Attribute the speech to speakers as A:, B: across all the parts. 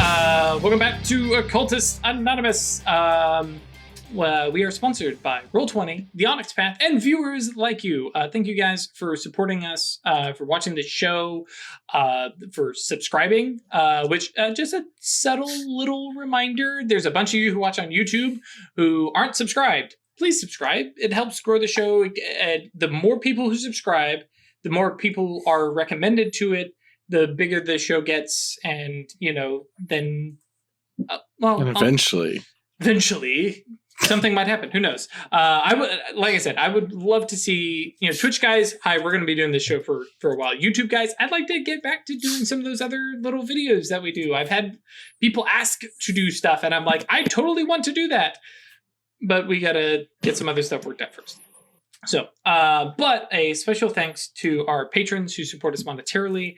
A: Welcome back to Occultists Anonymous. We are sponsored by Roll20, The Onyx Path, and viewers like you. Thank you guys for supporting us, for watching the show, for subscribing, which just a subtle little reminder. There's a bunch of you who watch on YouTube who aren't subscribed. Please subscribe. It helps grow the show. The more people who subscribe, the more people are recommended to it, the bigger the show gets, and, then...
B: and eventually...
A: Eventually, something might happen. Who knows? I would love to see, Twitch guys, hi, we're going to be doing this show for a while. YouTube guys, I'd like to get back to doing some of those other little videos that we do. I've had people ask to do stuff, and I'm like, I totally want to do that. But we got to get some other stuff worked out first. So, but a special thanks to our patrons who support us monetarily,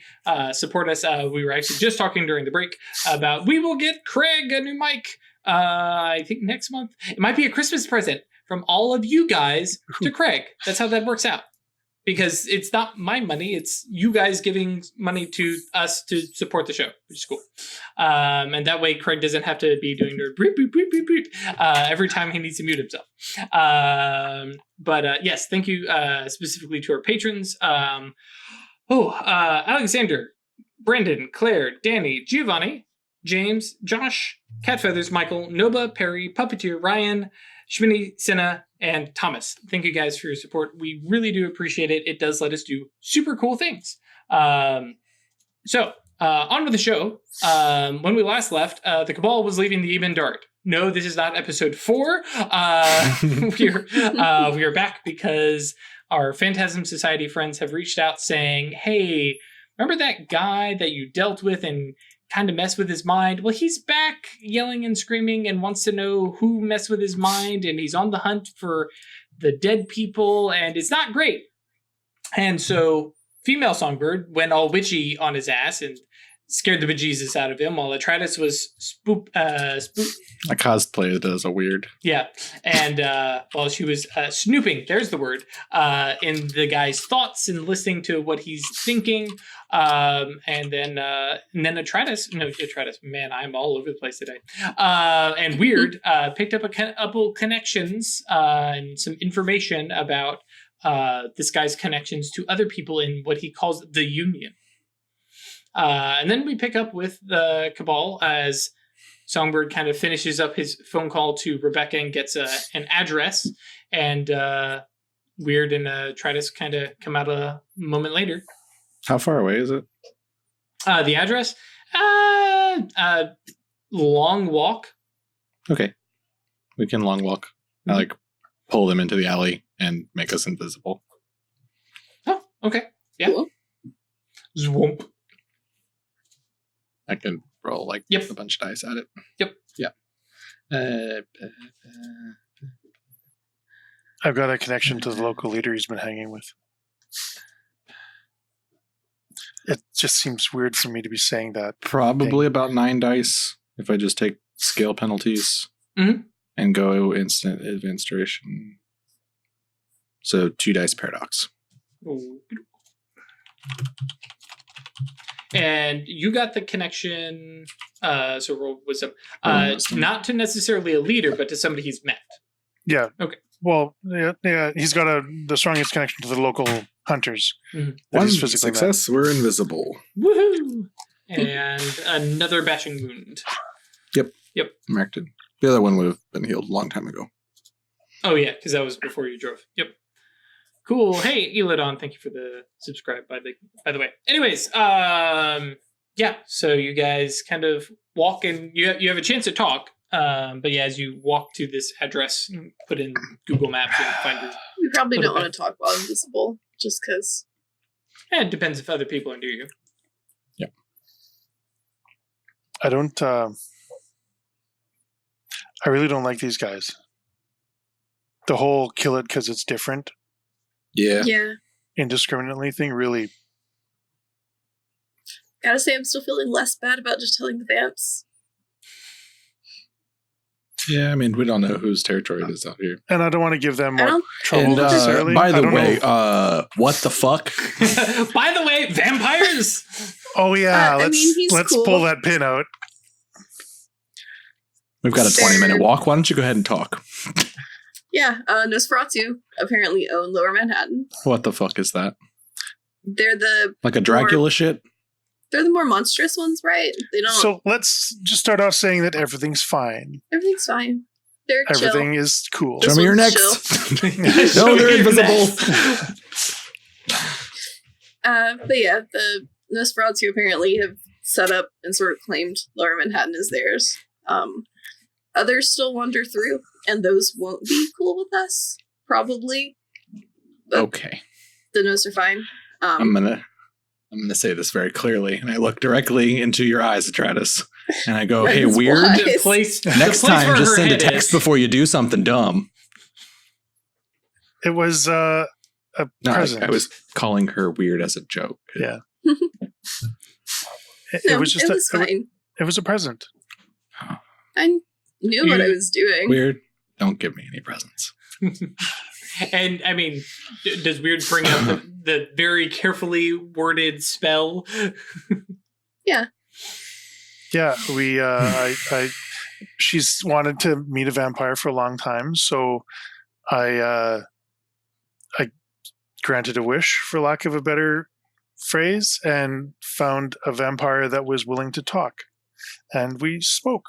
A: support us. We were actually just talking during the break about we will get Craig a new mic. I think next month. It might be a Christmas present from all of you guys to Craig. That's how that works out. Because it's not my money, it's you guys giving money to us to support the show, which is cool. And that way Craig doesn't have to be doing the beep, beep, beep, beep, beep, every time he needs to mute himself. But yes, thank you specifically to our patrons. Alexander, Brandon, Claire, Danny, Giovanni, James, Josh, Catfeathers, Michael, Noba, Perry, Puppeteer, Ryan, Shmini, Senna, and Thomas. Thank you guys for your support. We really do appreciate it. It does let us do super cool things. On with the show. When we last left, the Cabal was leaving the Eben Dart. No, this is not episode 4. We are back because our Phantasm Society friends have reached out saying, hey, remember that guy that you dealt with and kind of mess with his mind? Well, he's back yelling and screaming and wants to know who messed with his mind, and he's on the hunt for the dead people, and it's not great. And so female Songbird went all witchy on his ass and scared the bejesus out of him, while Atratus was I
B: cosplayed as a weird.
A: Yeah. And while she was snooping, there's the word, in the guy's thoughts and listening to what he's thinking. And then Atratus, man, I'm all over the place today. And Weird picked up a couple connections and some information about this guy's connections to other people in what he calls the Union. And then we pick up with the Cabal as Songbird kind of finishes up his phone call to Rebecca and gets an address, and Weird and Atratus kind of come out a moment later.
B: How far away is it?
A: The address? Long walk.
B: Okay. We can long walk. I pull them into the alley and make us invisible.
A: Oh, okay. Yeah. Cool. Zwomp.
B: I can roll a bunch of dice at it.
A: Yep.
B: Yeah.
C: I've got a connection to the local leader he's been hanging with. It just seems weird for me to be saying that.
B: Probably about 9 dice if I just take scale penalties and go instant advanced duration. So 2 dice paradox.
A: And you got the connection, so roll wisdom, not to necessarily a leader, but to somebody he's met.
C: Yeah.
A: Okay.
C: Well, yeah, he's got the strongest connection to the local hunters.
B: Mm-hmm. One success, we're invisible.
A: Woohoo! And another bashing wound.
B: Yep. Marked it. The other one would have been healed a long time ago.
A: Oh, yeah, because that was before you drove. Yep. Cool. Hey, Elidon, thank you for the subscribe, by the way. Anyways, yeah, so you guys kind of walk and you have a chance to talk. But yeah, as you walk to this address, put in Google Maps and find it.
D: We probably don't want to talk while invisible, just because.
A: Yeah, it depends if other people are near you.
B: Yeah.
C: I don't. I really don't like these guys. The whole kill it because it's different.
B: Yeah.
C: Indiscriminately thing, really.
D: Gotta say, I'm still feeling less bad about just telling the vamps.
B: Yeah, I mean, we don't know whose territory it is out here.
C: And I don't want to give them more trouble necessarily.
B: By the way, what the fuck?
A: By the way, vampires!
C: Oh, yeah.
D: Let's
C: cool. Pull that pin out.
B: We've got a 20-minute walk. Why don't you go ahead and talk?
D: Yeah, Nosferatu apparently own Lower Manhattan.
B: What the fuck is that?
D: They're the
B: Like a Dracula shit?
D: They're the more monstrous ones, right? They don't.
C: So let's just start off saying that everything's fine.
D: Everything's fine. They're
C: Everything
D: chill.
C: is cool.
B: Show
D: This
B: me your
D: one's
B: necks. No, they're invisible.
D: But yeah, the Nosferatu apparently have set up and sort of claimed Lower Manhattan as theirs. Others still wander through, and those won't be cool with us, probably. But
B: Okay.
D: the Nos are fine.
B: I'm gonna say this very clearly, and I look directly into your eyes, Atratus, and I go, "Hey,
D: That's
B: weird.
D: why.
A: The place,
B: Next
A: the place
B: time,
A: where
B: just
A: her
B: send a
A: head
B: text
A: is.
B: before you do something dumb."
C: It was a
B: No,
C: present.
B: I was calling her weird as a joke.
C: Yeah.
D: No,
C: It was just
D: it was fine.
C: it was a present.
D: I knew what I was doing.
B: Weird. Don't give me any presents.
A: And I mean, does Weird bring up the very carefully worded spell?
C: Yeah, we she's wanted to meet a vampire for a long time, so I granted a wish, for lack of a better phrase, and found a vampire that was willing to talk, and we spoke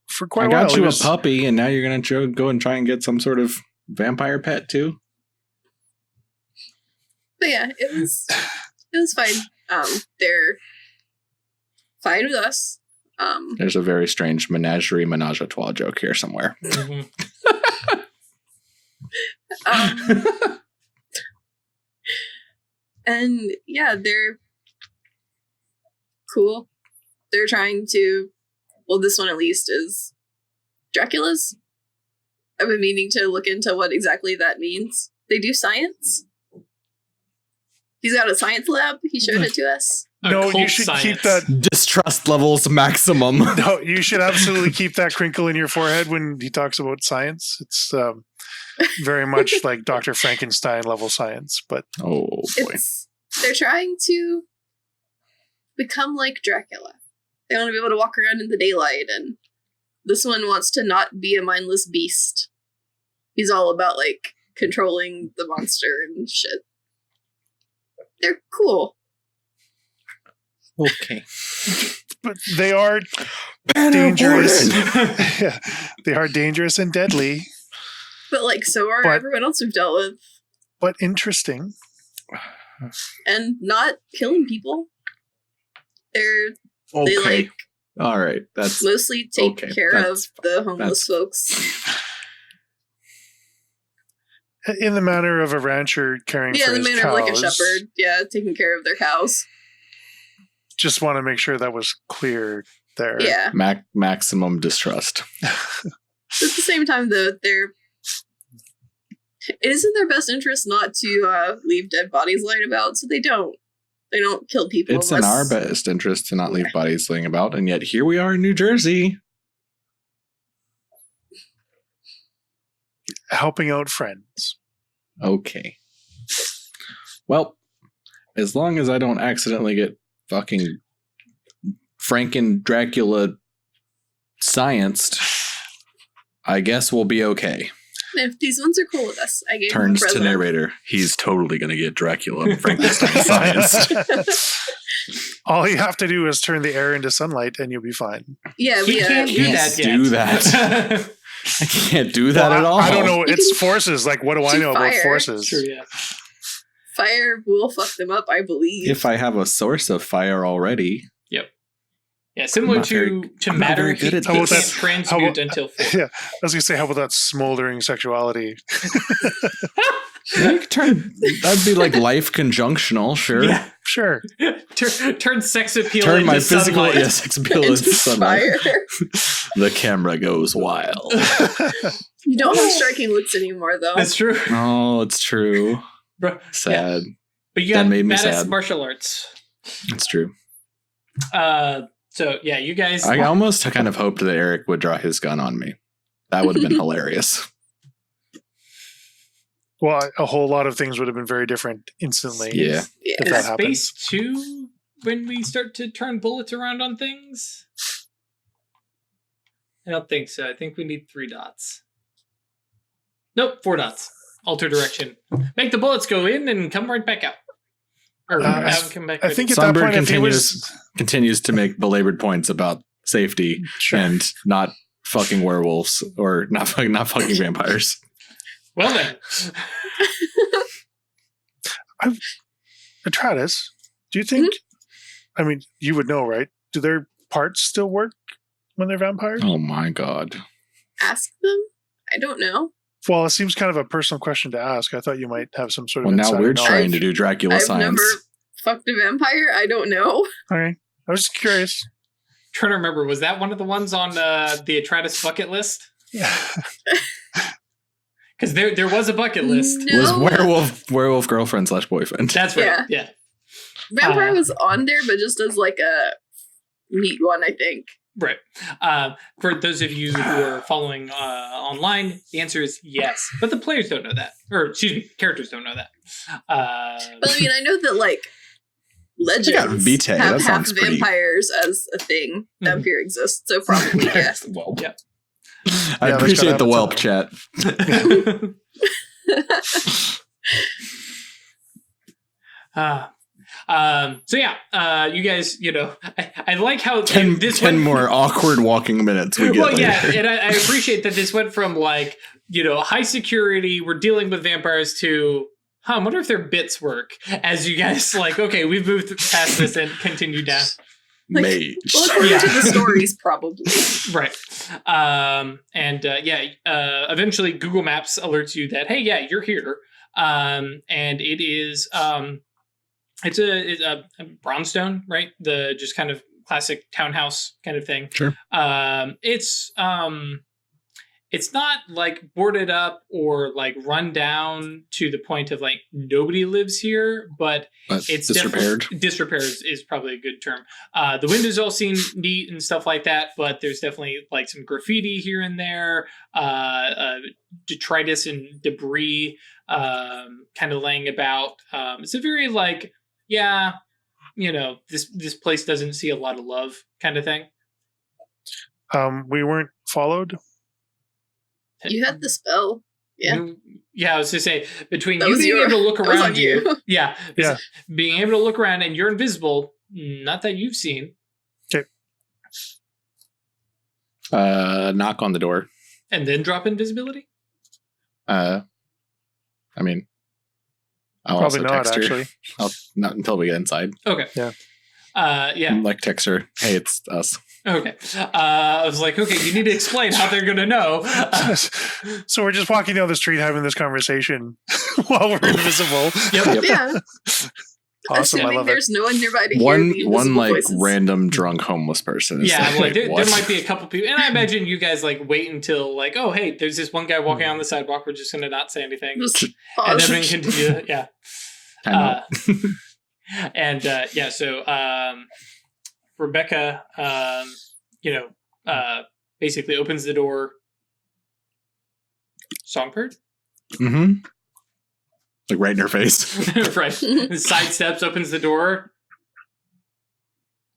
C: for quite
B: I
C: a while.
B: got
C: It
B: you
C: was-
B: a puppy, and now you're gonna go and try and get some sort of vampire pet too.
D: But yeah, it was fine. They're fine with us.
B: There's a very strange menage a trois joke here somewhere.
A: Mhm.
D: And yeah, they're cool. They're trying to, well, this one at least is Dracula's. I've been meaning to look into what exactly that means. They do science. He's got a science lab. He showed it to us.
C: No, you
A: Occult
C: should
A: science.
C: keep that.
B: Distrust levels maximum.
C: No, you should absolutely keep that crinkle in your forehead when he talks about science. It's very much like Dr. Frankenstein level science, but
B: Oh boy.
D: They're trying to become like Dracula. They want to be able to walk around in the daylight, and this one wants to not be a mindless beast. He's all about like controlling the monster and shit. They're cool.
B: Okay.
C: but they are dangerous. Yeah, they are dangerous and deadly,
D: But like so are
C: But-
D: everyone else we've dealt with.
C: but interesting.
D: And not killing people. They
B: Okay.
D: like
B: All right. That's
D: mostly take
B: Okay,
D: care of
B: that's
D: the homeless folks.
C: In the manner of a rancher caring
D: Yeah,
C: for
D: the
C: his
D: manner
C: cows.
D: of like a shepherd. Yeah, taking care of their cows.
C: Just want to make sure that was clear there.
D: Yeah.
B: maximum distrust.
D: At the same time, though, it isn't their best interest not to leave dead bodies lying about, so they don't kill people.
B: It's in our
D: unless-
B: best interest to not leave bodies laying about, and yet here we are in New Jersey.
C: Helping out friends.
B: Okay. Well, as long as I don't accidentally get fucking Franken Dracula scienced, I guess we'll be okay.
D: If these ones are cool with us, I gave
B: Turns
D: them a
B: to
D: present.
B: narrator. He's totally going to get Dracula and Frankenstein scienced.
C: All you have to do is turn the air into sunlight and you'll be fine.
D: Yeah,
A: He
D: we
A: can't do
B: Can't
A: that yet.
B: do that. I can't do that
C: Well,
B: at all.
C: I don't know.
D: You
C: It's
D: can
C: forces. Like, what do I
D: shoot
C: know about
D: fire.
C: forces?
A: True, yeah.
D: fire will fuck them up, I believe.
B: If I have a source of fire already.
A: Yeah, similar
B: I'm not
A: to
B: I'm not
A: matter,
B: very
A: he
B: good at
A: can't
B: this.
A: transmute until 4.
C: Yeah, I was gonna say, how about that smoldering sexuality?
B: Yeah, you could that'd be like life conjunctional, sure.
A: Yeah.
C: Sure.
A: Turn sex appeal
B: Turn
A: into
B: my physical
A: sunlight.
B: sex appeal
D: Into
B: into sunlight.
D: fire.
B: The camera goes wild.
D: You don't have striking looks anymore, though.
A: That's true.
B: Oh, it's true.
A: Bro,
B: Sad.
A: but you
B: That
A: got
B: made me
A: badass
B: sad.
A: martial arts.
B: It's true.
A: So yeah, you guys.
B: I almost kind of hoped that Eric would draw his gun on me. That would have been hilarious.
C: Well, a whole lot of things would have been very different instantly.
B: Yeah.
D: Yeah.
C: If
A: Is
C: that happens.
A: space 2 when we start to turn bullets around on things? I don't think so. I think we need 3 dots. Nope, 4 dots. Alter direction. Make the bullets go in and come right back out. Or have them come back.
C: I think at
B: Sunbird
C: that point, if he was
B: continues to make belabored points about safety and not fucking werewolves or not fucking vampires.
A: Well then.
C: Atratus, do you think? I mean, you would know, right? Do their parts still work when they're vampires?
B: Oh my god!
D: Ask them? I don't know.
C: Well, it seems kind of a personal question to ask. I thought you might have some sort of.
B: Well, now
C: insider
B: we're
C: knowledge.
B: trying to do Dracula
D: I've
B: science.
D: never fucked a vampire. I don't know.
C: Okay, I was just curious.
A: Trying to remember, was that one of the ones on the Atratus bucket list? Because there was a bucket list.
D: No.
B: Was werewolf girlfriend / boyfriend.
A: That's right. Yeah.
D: Vampire was on there, but just as like a neat one, I think.
A: Right. For those of you who are following online, the answer is yes. But the players don't know that. Or, excuse me, characters don't know that.
D: But I mean, I know that like legends
B: Vitae,
D: have
B: that
D: half
B: sounds pretty-
D: vampires as a thing. Vampire exists, so probably yes.
B: Well,
A: Yeah.
B: I
C: Yeah,
B: appreciate the
C: that's
B: whelp
C: gotta
B: chat.
A: So yeah, you guys, I like how
B: 10
A: went,
B: more awkward walking minutes we get
A: well,
B: later.
A: yeah, and I appreciate that this went from like, high security, we're dealing with vampires to, I wonder if their bits work. As you guys like, okay, we've moved past this and continue down.
B: Mage.
D: Well, according to the stories, probably.
A: Right. Eventually Google Maps alerts you that, hey, yeah, you're here. And it is, it's a brownstone, right? The just kind of townhouse kind of thing.
B: Sure.
A: It's not like boarded up or like run down to the point of like nobody lives here, but it's
B: disrepaired.
A: Disrepair is probably a good term. The windows all seem neat and stuff like that, but there's definitely like some graffiti here and there, detritus and debris kind of laying about. It's a very like, yeah, this place doesn't see a lot of love kind of thing.
C: We weren't followed.
D: You had the spell. Yeah.
A: Yeah, I was to say, between
D: That
A: you
D: was
A: being
D: your-
A: able to look
D: that was
A: around
D: on you.
A: yeah,
C: Yeah.
A: being able to look around and you're invisible, not that you've seen,
B: Knock on the door.
A: and then drop invisibility?
B: I mean, I'll
C: Probably
B: also
C: not,
B: text her.
C: actually.
B: Not until we get inside.
A: Okay.
C: Yeah.
A: Yeah.
B: Like text her, hey, it's us.
A: Okay. I was like, okay, you need to explain how they're going to know.
C: So we're just walking down the street having this conversation while we're invisible.
A: Yep.
D: Yeah.
C: Awesome, I
D: Assuming
C: love it.
D: there's no one nearby to hear
B: One
D: the invisible
B: like
D: voices.
B: random drunk homeless person. Is
A: Yeah,
B: like,
A: like there
B: what?
A: might be a couple people, and I imagine you guys like wait until like, oh hey, there's this one guy walking on the sidewalk. We're just gonna not say anything,
D: Just
A: and
D: pause.
A: then we can continue. Yeah,
B: I know.
A: So Rebecca, basically opens the door. Songbird,
B: Mm-hmm. Like right in her face.
A: right? Sidesteps, opens the door.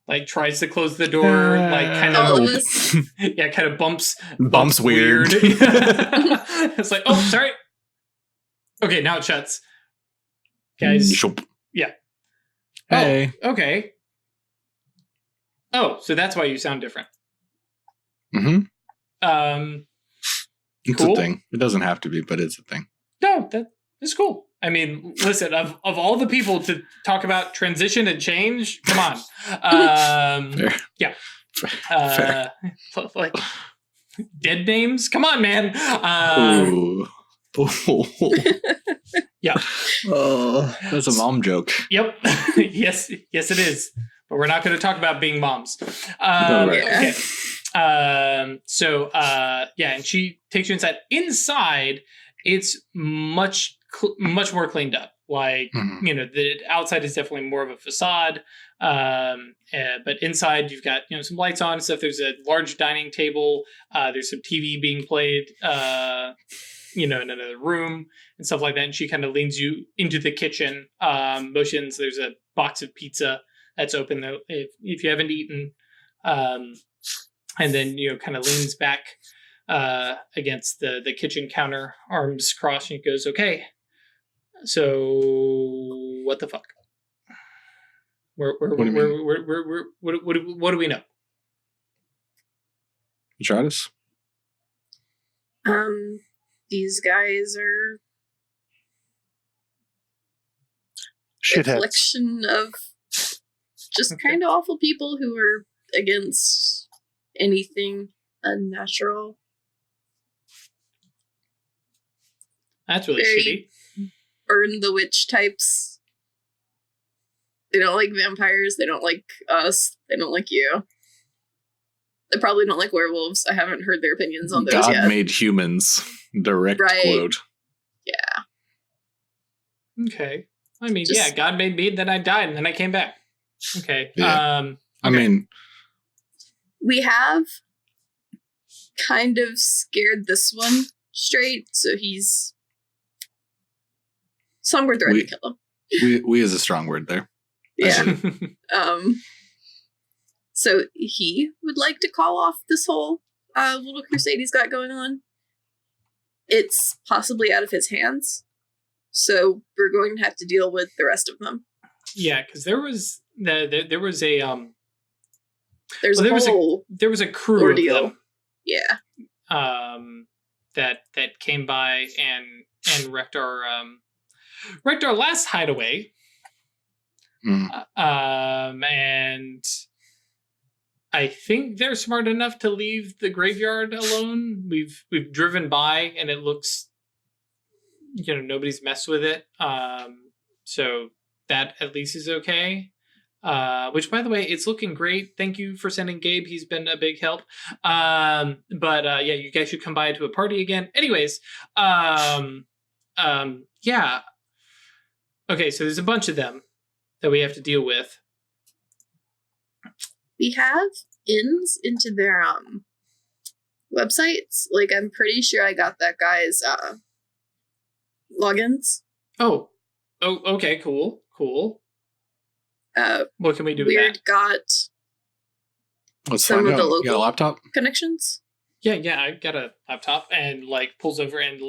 A: Like tries to close the door, like kind
D: All
A: of
D: of us.
A: yeah, kind of bumps
B: Weird.
A: It's like, oh, sorry. Okay, now it shuts. Guys.
B: Shoop.
A: Yeah.
B: Hey.
A: Oh, okay. Oh, so that's why you sound different.
B: Mm-hmm. It's
A: Cool.
B: a thing. It doesn't have to be, but it's a thing.
A: No, that is cool. I mean, listen, of all the people to talk about transition and change, come on.
B: Fair.
A: Yeah.
B: Fair.
A: Like dead names? Come on, man.
B: Ooh.
A: Yeah.
B: Oh, that's a mom joke.
A: Yep. yes, it is. But we're not going to talk about being moms.
B: Right.
A: Okay. And she takes you inside. Inside, it's much more cleaned up. Like, the outside is definitely more of a facade. But inside, you've got, some lights on and stuff. There's a large dining table. There's some TV being played, in another room and stuff like that. And she kind of leans you into the kitchen, motions. There's a box of pizza that's open, though, if you haven't eaten. and then kind of leans back against the kitchen counter, arms crossed, and he goes, "Okay, so what the fuck? What do we know?"
B: Travis?
D: These guys are a
C: Shitheads.
D: collection of just kind of awful people who are against anything unnatural.
A: That's really
D: Very
A: shitty.
D: Burn the witch types. They don't like vampires. They don't like us. They don't like you. They probably don't like werewolves. I haven't heard their opinions on those
B: God
D: yet.
B: made humans. Direct
D: Right.
B: quote.
D: Yeah.
A: Okay. I mean,
D: Just-
A: yeah, God made me, then I died, and then I came back. Okay.
B: Yeah. I
A: okay.
B: mean,
D: We have kind of scared this one straight, so he's... Some were threatening to kill him.
B: we is a strong word there.
D: Yeah. So he would like to call off this whole little crusade he's got going on. It's possibly out of his hands, so we're going to have to deal with the rest of them.
A: Yeah, because there was there was a
D: There's
A: Well,
D: a whole
A: there was a crew
D: ordeal.
A: of them
D: Yeah.
A: that came by and wrecked our last hideaway.
B: Mm.
A: And I think they're smart enough to leave the graveyard alone. We've driven by and it looks, nobody's messed with it. So that at least is okay. Which, by the way, it's looking great. Thank you for sending Gabe. He's been a big help. But yeah, you guys should come by to a party again. Anyways, yeah. Okay, so there's a bunch of them that we have to deal with.
D: We have ins into their websites. Like, I'm pretty sure I got that guy's logins.
A: Oh, okay, cool. What can we do with
D: Weird
A: that?
D: got
B: Let's
D: some
B: find
D: of the
B: out. You got a
D: local
B: laptop?
D: connections.
A: Yeah, I got a laptop and pulls over and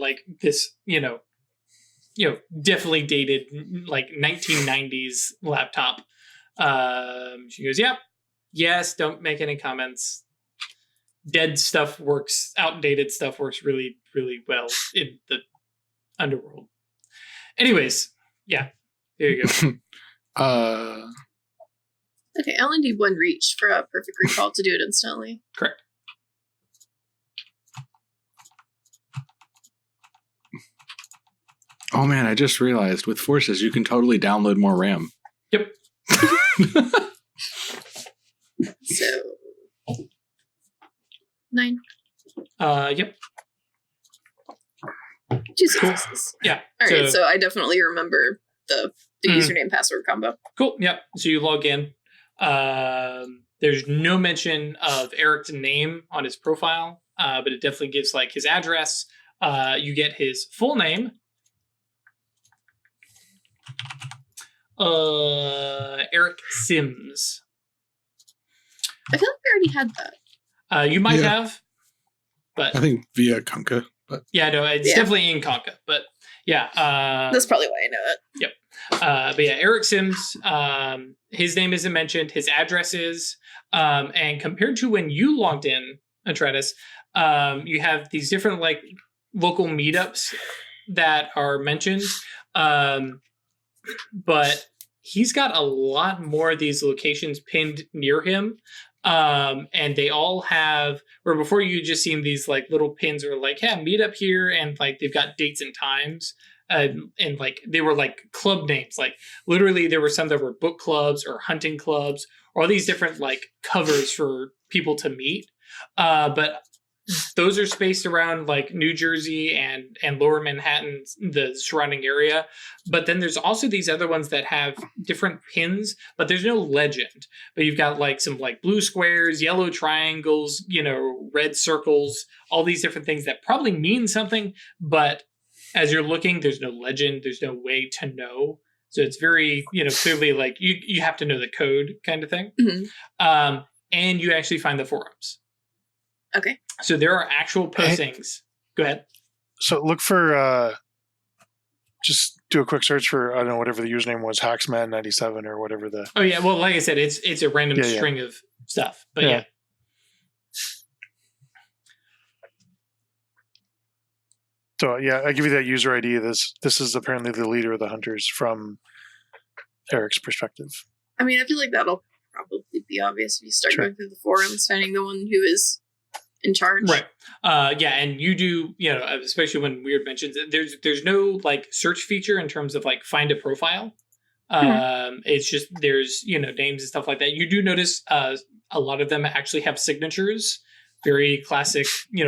A: this, definitely dated 1990s laptop. She goes, "Yep. Yes, don't make any comments. Dead stuff works, outdated stuff works really, really well in the underworld." Anyways, yeah, there you go.
D: Okay, I only need one reach for a perfect recall to do it instantly.
A: Correct.
B: Oh man, I just realized with Forces you can totally download more RAM.
A: Yep.
D: So 9.
A: Yep.
D: 2 successes.
A: Yeah.
D: Alright, so I definitely remember the username password combo.
A: Cool. Yep. So you log in. There's no mention of Eric's name on his profile, but it definitely gives his address. You get his full name. Eric Sims.
D: I feel like we already had that.
A: You might
B: Yeah.
A: have, but
B: I think via Kunkka, but
A: yeah, no, it's definitely in Conca. But yeah,
D: That's probably why I know it.
A: but yeah, Eric Sims. His name isn't mentioned. His address is, and compared to when you logged in, Atreides, you have these different local meetups that are mentioned. But he's got a lot more of these locations pinned near him. And they all have, where before you just seen these little pins or yeah, meet up here. And they've got dates and times. And they were club names. Literally there were some that were book clubs or hunting clubs, or all these different covers for people to meet. But those are spaced around New Jersey and Lower Manhattan, the surrounding area. But then there's also these other ones that have different pins, but there's no legend. But you've got some blue squares, yellow triangles, red circles, all these different things that probably mean something. But as you're looking, there's no legend. There's no way to know. So it's very, clearly you have to know the code kind of thing.
D: Mm-hmm.
A: And you actually find the forums.
D: Okay.
A: So there are actual postings. Go ahead.
C: So look for just do a quick search for, I don't know, whatever the username was, Hacksman97 or whatever the.
A: Oh yeah, well, like I said, it's a random
C: Yeah, yeah.
A: string of stuff, but
C: Yeah.
A: yeah.
C: So yeah, I give you that user ID. This is apparently the leader of the hunters from Eric's perspective.
D: I mean, I feel like that'll probably be obvious if you start
C: Sure.
D: going through the forums, finding the one who is in charge.
A: Right. Yeah, and you do, especially when Weird mentions it, there's no like search feature in terms of like find a profile. It's just there's names and stuff like that. You do notice a lot of them actually have signatures. Very classic,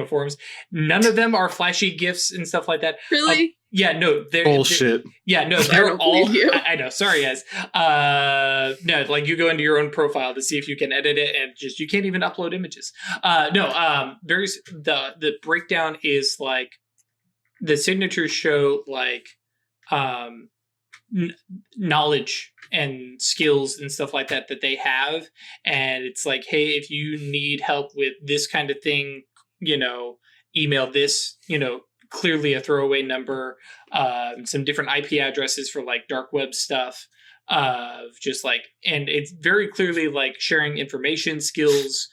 A: forums. None of them are flashy GIFs and stuff like that.
D: Really?
A: Yeah, no, they're
B: Bullshit.
A: Yeah, no,
D: I
A: they're
D: don't
A: all.
D: believe you.
A: I know. Sorry, guys. No, like you go into your own profile to see if you can edit it, and just you can't even upload images. The breakdown is like the signatures show like knowledge and skills and stuff like that they have, and it's like, hey, if you need help with this kind of thing, email this, clearly a throwaway number, some different IP addresses for like dark web stuff, just like, and it's very clearly like sharing information, skills,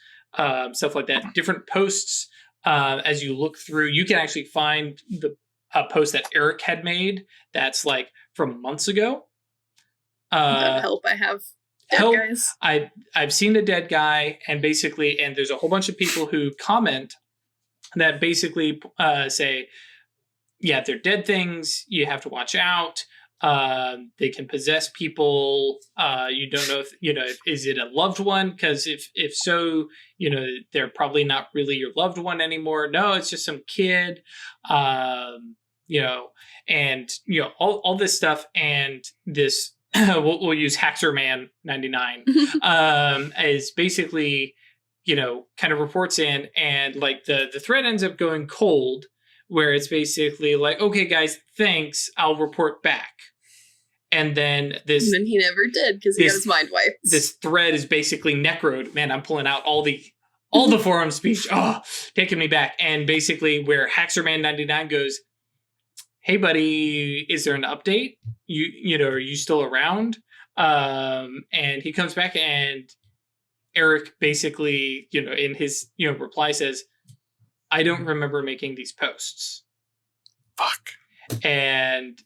A: stuff like that. Different posts, as you look through, you can actually find the post that Eric had made that's like from months ago.
D: Help, I have dead
A: Help.
D: guys.
A: I've seen the dead guy, and basically, and there's a whole bunch of people who comment that basically say, yeah, they're dead things. You have to watch out. They can possess people. You don't know if is it a loved one? Because if so, they're probably not really your loved one anymore. No, it's just some kid. And all this stuff, and this we'll use Haxerman99 is basically kind of reports in, and like the thread ends up going cold, where it's basically like, okay guys, thanks, I'll report back. And then
D: And then he never did because he got his mind wiped.
A: this thread is basically necroed. Man, I'm pulling out all the forum speech. Oh, taking me back. And basically where Haxerman99 goes, hey buddy, is there an update? Are you still around? And he comes back, and Eric basically, in his reply says, I don't remember making these posts.
B: Fuck.
A: And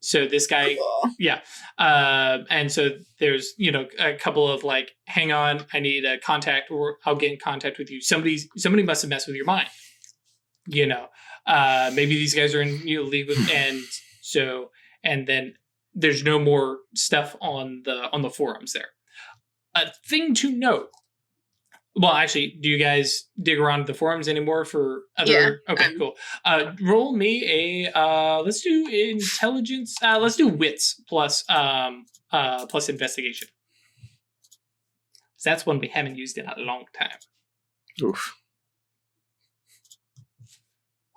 A: so this guy,
D: Cool.
A: yeah. And so there's, a couple of like, hang on, I need a contact, or I'll get in contact with you. Somebody must have messed with your mind. Maybe these guys are in league with, and then there's no more stuff on the forums there. A thing to note. Well, actually, do you guys dig around the forums anymore for other?
D: Yeah,
A: Okay, cool. Roll me a let's do intelligence. Let's do wits plus investigation. So that's one we haven't used in a long time.
B: Oof.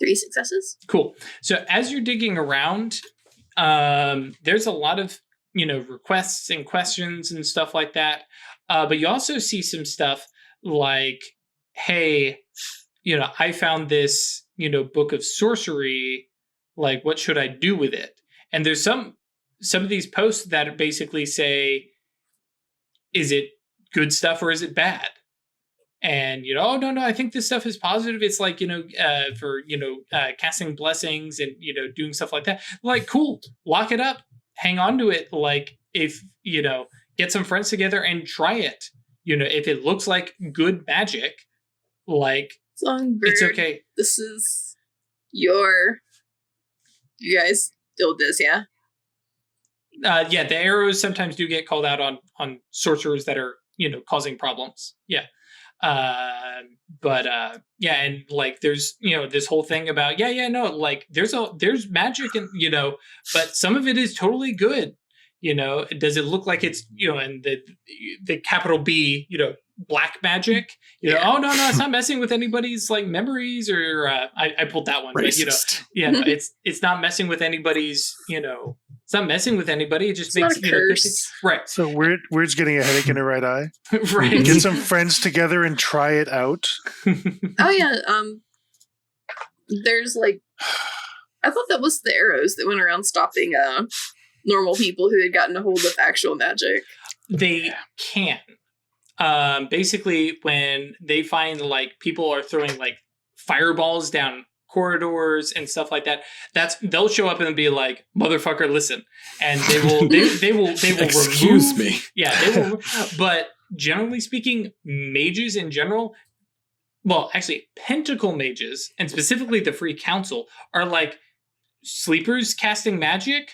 D: 3 successes.
A: Cool. So as you're digging around, there's a lot of requests and questions and stuff like that. But you also see some stuff like, hey, I found this book of sorcery. Like, what should I do with it? And there's some of these posts that basically say, is it good stuff or is it bad? And oh no, I think this stuff is positive. It's like for casting blessings and doing stuff like that. Like, cool, lock it up, hang on to it. Like, if get some friends together and try it. If it looks like good magic, like,
D: Songbird,
A: it's okay.
D: This is you guys build this, yeah?
A: Yeah, the arrows sometimes do get called out on sorcerers that are causing problems. Yeah. Yeah, and like there's this whole thing about like there's magic and but some of it is totally good. Does it look like it's and the capital B black magic? Oh no, it's not messing with anybody's like memories, or I pulled that one.
B: Racist.
A: But no, it's not messing with anybody's It's not messing with anybody. It just
D: It's
A: makes
D: not a curse.
A: right.
C: So Weird's getting a headache in her right eye.
A: Right.
C: Get some friends together and try it out.
D: Oh yeah, there's like, I thought that was the arrows that went around stopping normal people who had gotten a hold of actual magic.
A: They can. Basically, when they find like people are throwing like fireballs down corridors and stuff like that, they'll show up and be like, "Motherfucker, listen," and they will
B: Excuse
A: remove,
B: me.
A: Yeah, they will. But generally speaking, mages in general, well, actually, pentacle mages and specifically the Free Council are like sleepers casting magic.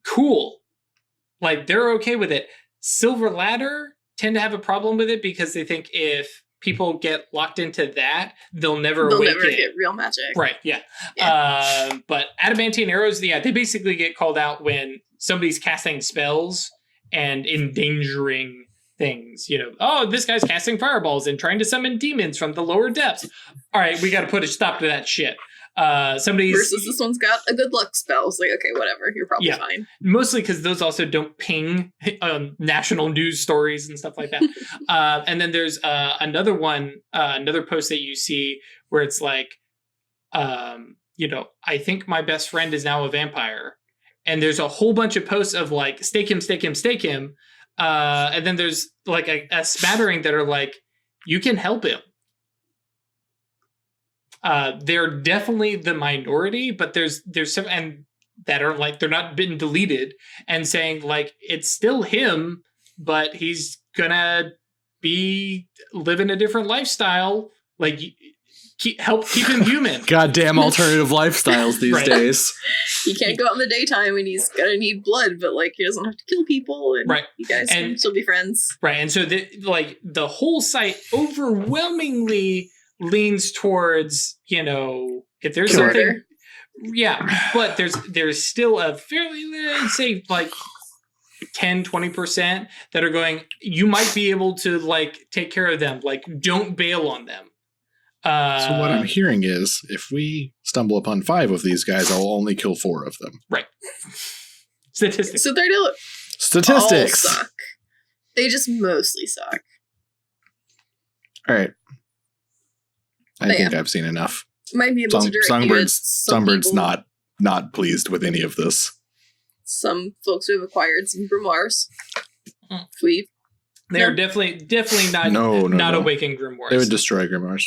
A: Cool, like they're okay with it. Silver Ladder tend to have a problem with it because they think if people get locked into that, they'll never
D: get real magic.
A: Right, yeah. But adamantine arrows, yeah, they basically get called out when somebody's casting spells and endangering things. You know, oh, this guy's casting fireballs and trying to summon demons from the lower depths. All right, we got to put a stop to that shit. Somebody's
D: versus this one's got a good luck spell. It's like, okay, whatever, you're probably fine.
A: Mostly because those also don't ping national news stories and stuff like that. And then there's another one, another post that you see where it's like, you know, I think my best friend is now a vampire. And there's a whole bunch of posts of like, stake him, stake him, stake him. And then there's like a smattering that are like, you can help him. They're definitely the minority, but there's some and that are like they're not been deleted and saying like it's still him, but he's gonna be living a different lifestyle. Like help keep him human.
B: Goddamn alternative lifestyles these days.
D: He can't go out in the daytime and he's gonna need blood, but like he doesn't have to kill people, and you guys can still be friends. Right,
A: and so the whole site overwhelmingly leans towards, you know, if there's something, but there's still a fairly, let's say, like 10-20% that are going, you might be able to like take care of them, like don't bail on them.
B: So what I'm hearing is if we stumble upon 5 of these guys, I'll only kill 4 of them.
A: Right. Statistics.
D: So they're
B: statistics
D: all suck. They just mostly suck.
B: All right. I think I've seen enough.
D: Might be able to direct
B: Songbird's not pleased with any of this.
D: Some folks who have acquired some grimoires.
A: They're definitely not not awakened grimoires.
B: They would destroy grimoires.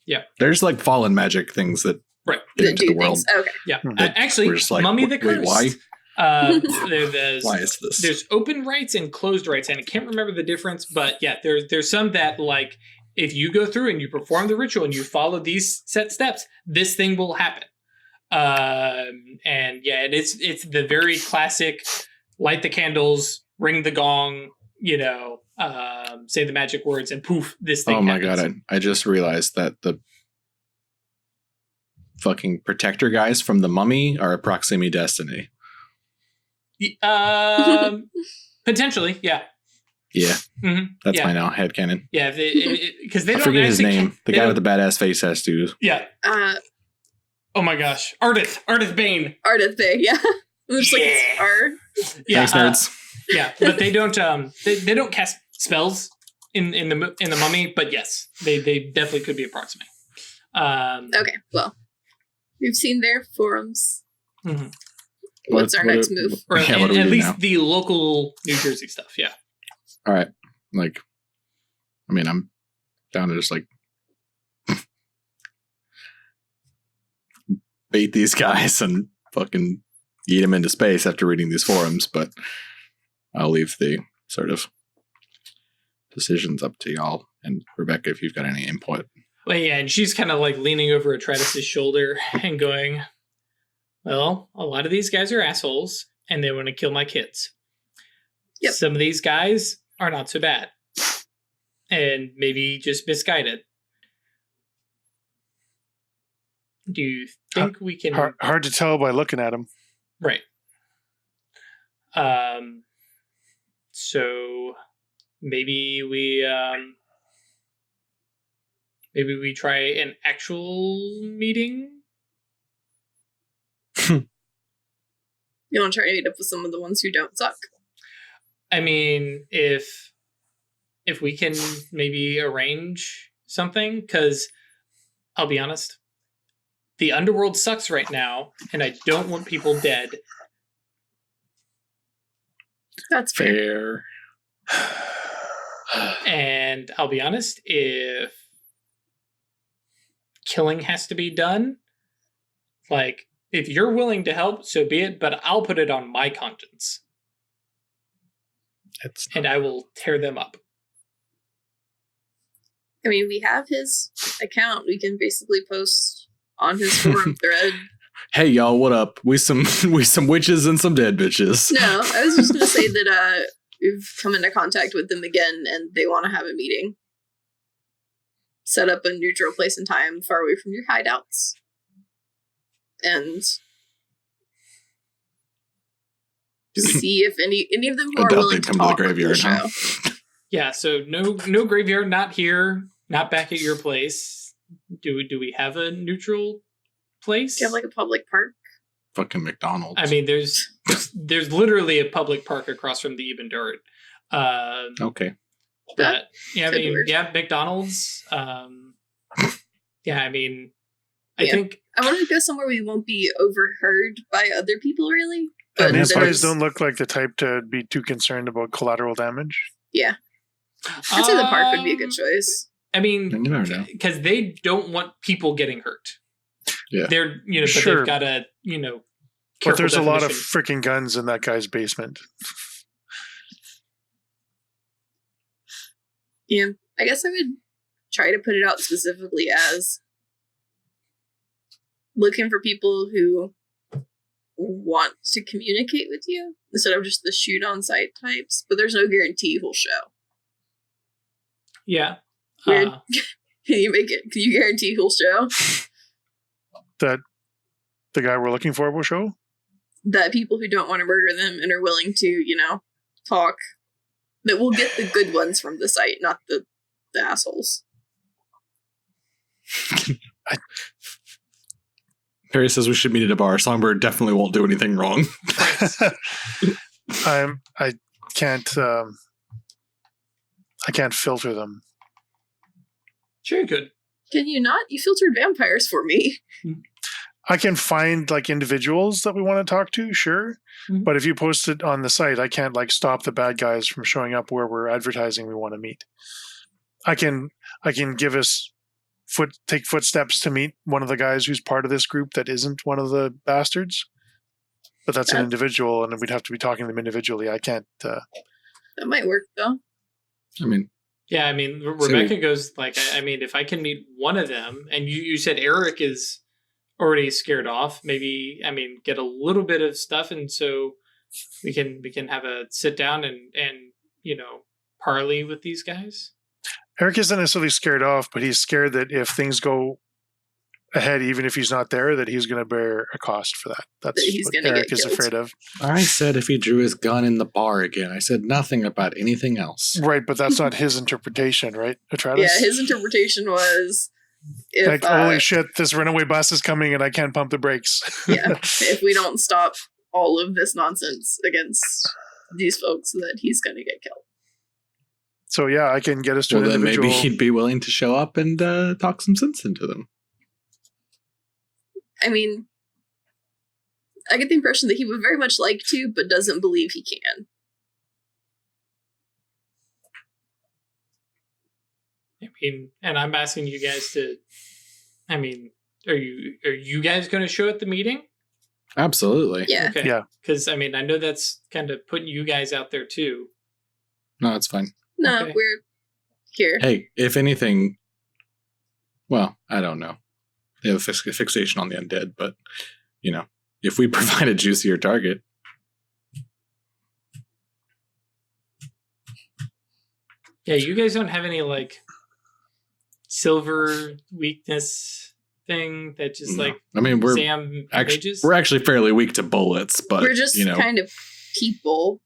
A: Yeah.
B: There's like fallen magic things that get into the world.
D: Okay.
A: Yeah. Actually, like, Mummy the Cursed.
B: Why?
A: Why
B: is this?
A: There's open rites and closed rites, and I can't remember the difference, but yeah, there's some that like if you go through and you perform the ritual and you follow these set steps, this thing will happen. And it's the very classic light the candles, ring the gong, you know, say the magic words, and poof, this thing happens.
B: God, I just realized that the fucking protector guys from the Mummy are a Proximi Destiny.
A: Potentially, yeah.
B: Yeah, that's my now headcanon.
A: Yeah, because they
B: I
A: don't
B: forget his name. The guy with the badass face has to.
A: Yeah. Oh my gosh, Ardith Bane.
D: Ardith Bane, yeah. Looks like it's R.
A: Yeah,
B: thanks, nerds.
A: Yeah, but they don't. They don't cast spells in the Mummy, but yes, they definitely could be approximate.
D: Okay, well, we've seen their forums.
A: Mm-hmm.
D: What's our next move?
A: Or at least now? The local New Jersey stuff. Yeah.
B: All right. Like, I mean, I'm down to just like bait these guys and fucking eat them into space after reading these forums, but I'll leave the sort of decisions up to y'all. And Rebecca, if you've got any input.
A: Well, yeah, and she's kind of like leaning over Atreides' shoulder and going, well, a lot of these guys are assholes and they want to kill my kids.
D: Yep.
A: Some of these guys are not so bad and maybe just misguided. Do you think we can...
C: Hard to tell by looking at them.
A: Right. So maybe we try an actual meeting.
D: You want to try to meet up with some of the ones who don't suck?
A: I mean, if we can maybe arrange something, because I'll be honest, the underworld sucks right now, and I don't want people dead.
D: That's fair.
A: And I'll be honest, if killing has to be done, like, if you're willing to help, so be it, but I'll put it on my conscience. And I will tear them up.
D: I mean, we have his account. We can basically post on his forum thread.
B: Hey y'all, what up? We some witches and some dead bitches.
D: No, I was just going to say that we've come into contact with them again, and they want to have a meeting. Set up a neutral place and time far away from your hideouts. And see if any of them who
B: I
D: are
B: doubt
D: willing
B: they'd
D: to
B: come to the
D: talk on the
B: graveyard, huh?
D: show.
A: Yeah, so no graveyard, not here, not back at your place. Do we have a neutral place?
D: Do you have like a public park?
B: Fucking McDonald's.
A: I mean, there's literally a public park across from the Even Dirt.
B: Okay.
A: But yeah, I
D: Could be
A: mean,
D: weird.
A: yeah, McDonald's. Yeah, I mean, I
D: Yeah.
A: think
D: I want to go somewhere we won't be overheard by other people, really. But
C: And these
D: then
C: guys
D: it's-
C: don't look like the type to be too concerned about collateral damage.
D: Yeah, I'd say the park would be a good choice.
A: I mean,
B: You never know.
A: because they don't want people getting hurt.
B: Yeah.
A: They're but
C: Sure.
A: they've got a
C: But
A: careful
C: there's a lot of
A: definition.
C: freaking guns in that guy's basement.
D: Yeah, I guess I would try to put it out specifically as looking for people who want to communicate with you instead of just the shoot on sight types. But there's no guarantee who'll show.
A: Yeah.
D: Weird. Can you guarantee who'll show?
C: That the guy we're looking for will show?
D: That people who don't want to murder them and are willing to, talk. That we'll get the good ones from the site, not the assholes.
B: Perry says we should meet at a bar. Songbird definitely won't do anything wrong.
C: I can't filter them.
A: Sure, you could.
D: Can you not? You filtered vampires for me.
C: I can find like individuals that we want to talk to, sure.
A: Mhm.
C: But if you post it on the site, I can't like stop the bad guys from showing up where we're advertising we want to meet. I can give us take footsteps to meet one of the guys who's part of this group that isn't one of the bastards. But that's an
D: Yeah.
C: individual, and we'd have to be talking to them individually. I can't.
D: That might work, though.
B: I mean,
A: Yeah, I mean, Rebecca goes like, I mean, if I can meet one of them, and you said Eric is already scared off, maybe, I mean, get a little bit of stuff, and so we can have a sit down and parley with these guys.
C: Eric isn't necessarily scared off, but he's scared that if things go ahead, even if he's not there, that he's going to bear a cost for that. That's
D: That he's
C: what
D: gonna
C: Eric
D: get
C: is
D: killed.
C: afraid of.
B: I said if he drew his gun in the bar again. I said nothing about anything else.
C: Right, but that's not his interpretation, right, Atratus?
D: Yeah, his interpretation was if
C: Like, holy shit, this runaway bus is coming and I can't pump the brakes.
D: if we don't stop all of this nonsense against these folks, that he's going to get killed.
C: So yeah, I can get us to
B: Well,
C: an
B: then
C: individual.
B: maybe he'd be willing to show up and talk some sense into them.
D: I mean, I get the impression that he would very much like to, but doesn't believe he can.
A: I mean, and I'm asking you guys to, I mean, are you guys going to show at the meeting?
B: Absolutely.
D: Yeah.
A: Okay.
C: Yeah.
A: Because, I mean, I know that's kind of putting you guys out there too.
B: No, it's fine.
D: No,
A: Okay.
D: we're here.
B: Hey, if anything, well, I don't know. They have a fixation on the undead, but, if we provide a juicier target.
A: Yeah, you guys don't have any, like, silver weakness thing that just,
B: No.
A: like,
B: I mean, we're
A: Sam mages?
B: we're actually fairly weak to bullets, but,
D: We're just kind of people,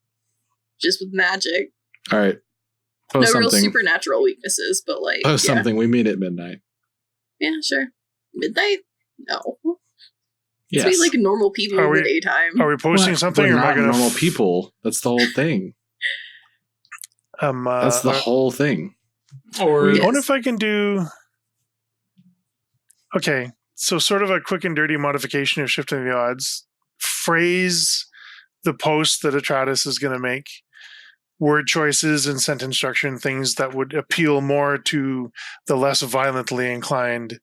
D: just with magic.
B: all right.
D: No
B: Post
D: real
B: something.
D: supernatural weaknesses, but like,
B: Post
D: yeah.
B: something. We meet at midnight.
D: Yeah, sure. Midnight? No.
B: Yes.
D: Let's be like normal people
C: Are
D: in
C: we-
D: the daytime.
C: Are we posting
B: What?
C: something?
B: We're
C: Or am I
B: not
C: gonna
B: normal people. That's the whole thing. That's the whole thing.
A: Or
D: Yeah.
C: I wonder if I can do. Okay, so sort of a quick and dirty modification of shifting the odds. Phrase the post that Atratus is going to make. Word choices and sentence structure and things that would appeal more to the less violently inclined,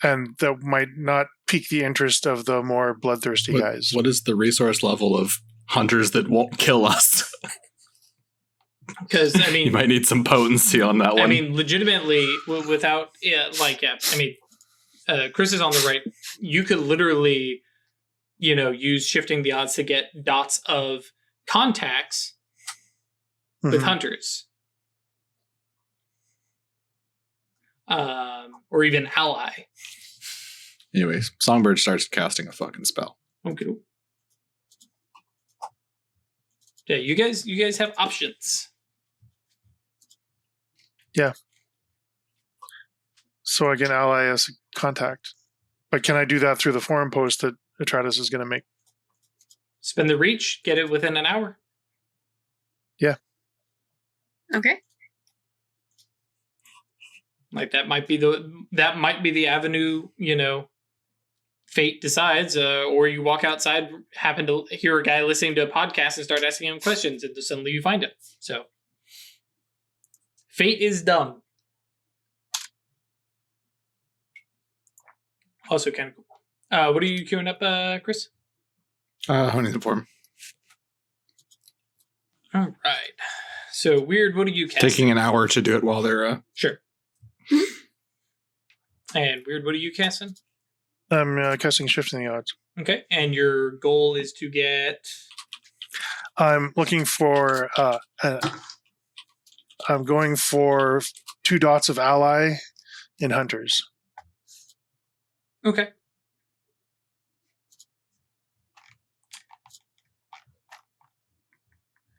C: and that might not pique the interest of the more bloodthirsty guys.
B: What is the resource level of hunters that won't kill us?
A: because I
B: You
A: mean,
B: might need some potency on that one.
A: I mean, legitimately, without I mean, Chris is on the right. You could literally, use shifting the odds to get dots of contacts with
C: Mhm.
A: hunters, or even ally.
B: Anyways, Songbird starts casting a fucking spell.
A: Okay. Yeah, you guys have options.
C: So I can ally as a contact. But can I do that through the forum post that Atratus is going to make?
A: Spend the reach, get it within an hour.
D: Okay.
A: Like that might be the avenue, fate decides, or you walk outside, happen to hear a guy listening to a podcast and start asking him questions, and suddenly you find him. So fate is dumb. Also kind of cool. What are you queuing up, Chris?
B: Honing the form.
A: All right. So weird. What are you casting?
B: Taking an hour to do it while they're
A: Sure. And weird. What are you casting?
C: I'm casting shifting the odds.
A: Okay. And your goal is to get.
C: I'm looking for. I'm going for 2 dots of ally in hunters.
A: Okay.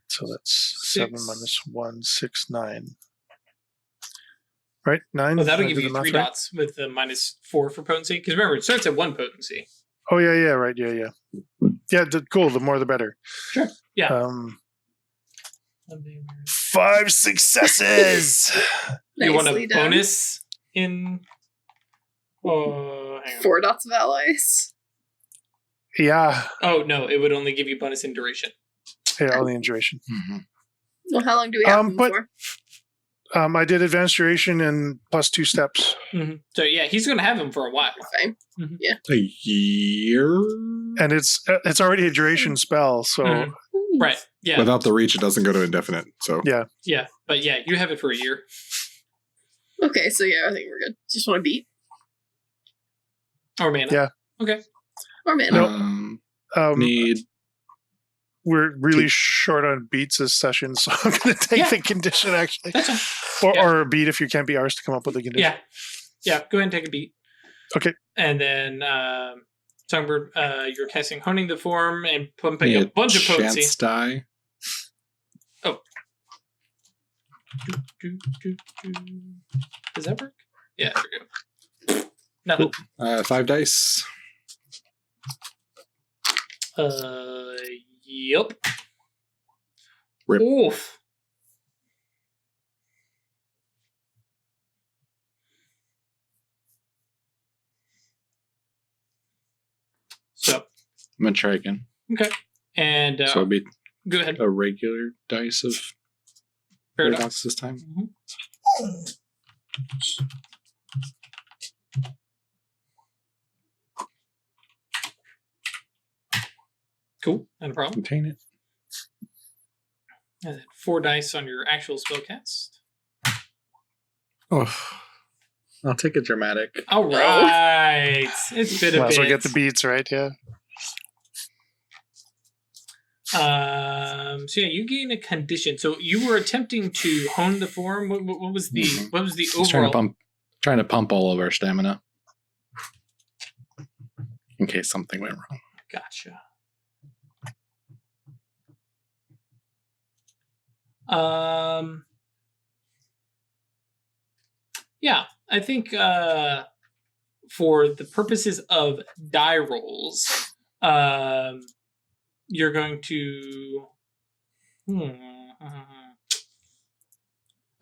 C: So that's
A: 6.
C: 7 minus 1, 6, 9. Right? 9?
A: Well, that'll
C: Did I
A: give
C: do
A: you
C: the math
A: 3
C: right?
A: dots with the -4 for potency. Because remember, it starts at 1 potency.
C: Oh, yeah, right. Yeah. Yeah, cool. The more the better.
A: Sure. Yeah.
C: 5 successes!
A: You want
D: Nicely
A: a
D: done.
A: bonus in. Hang on.
D: 4 dots of allies.
C: Yeah.
A: Oh no, it would only give you bonus in duration.
C: Yeah, only in duration.
D: Well, how long do we have them
C: but-
D: for?
C: I did advanced duration and plus 2 steps.
A: Mm-hmm. So yeah, he's going to have him for a while.
D: Fine.
B: a year.
C: And it's already a duration spell, so
A: Mhm. Right. Yeah.
B: Without the reach, it doesn't go to indefinite. So
C: Yeah.
A: Yeah. But yeah, you have it for a year.
D: Okay, so yeah, I think we're good. Just want to beat.
A: Or mana.
C: Yeah.
A: Okay.
D: Or mana.
C: Nope.
B: Need
C: we're really short on beats this session, so I'm going to take
A: Yeah.
C: the condition actually,
A: That's fine.
C: or,
A: Yeah.
C: or a beat if you can't be ours to come up with a condition.
A: Yeah. Yeah. Go ahead and take a beat.
C: Okay.
A: And then Songbird, you're casting Honing the Form and pumping
B: need
A: a bunch of potency.
B: chance die.
A: Does that work? Yeah, there we go. Nothing.
B: 5 dice.
A: Yep.
B: Rip.
A: Oof. So,
B: I'm gonna try again.
A: okay. And
B: So it'll be
A: go ahead.
B: a regular dice of paradox this time.
A: Mhm. Cool. Not a problem.
B: Contain it.
A: And then 4 dice on your actual spellcast.
B: Oh, I'll take a dramatic.
A: All right. It's been a
C: Might as well
A: bit.
C: get the beats right. Yeah.
A: So yeah, you gain a condition. So you were attempting to hone the form. What was the
B: Mhm.
A: what was the
B: Just
A: overall?
B: trying to pump all of our stamina in case something went wrong.
A: Gotcha. Yeah, I think for the purposes of die rolls, you're going to.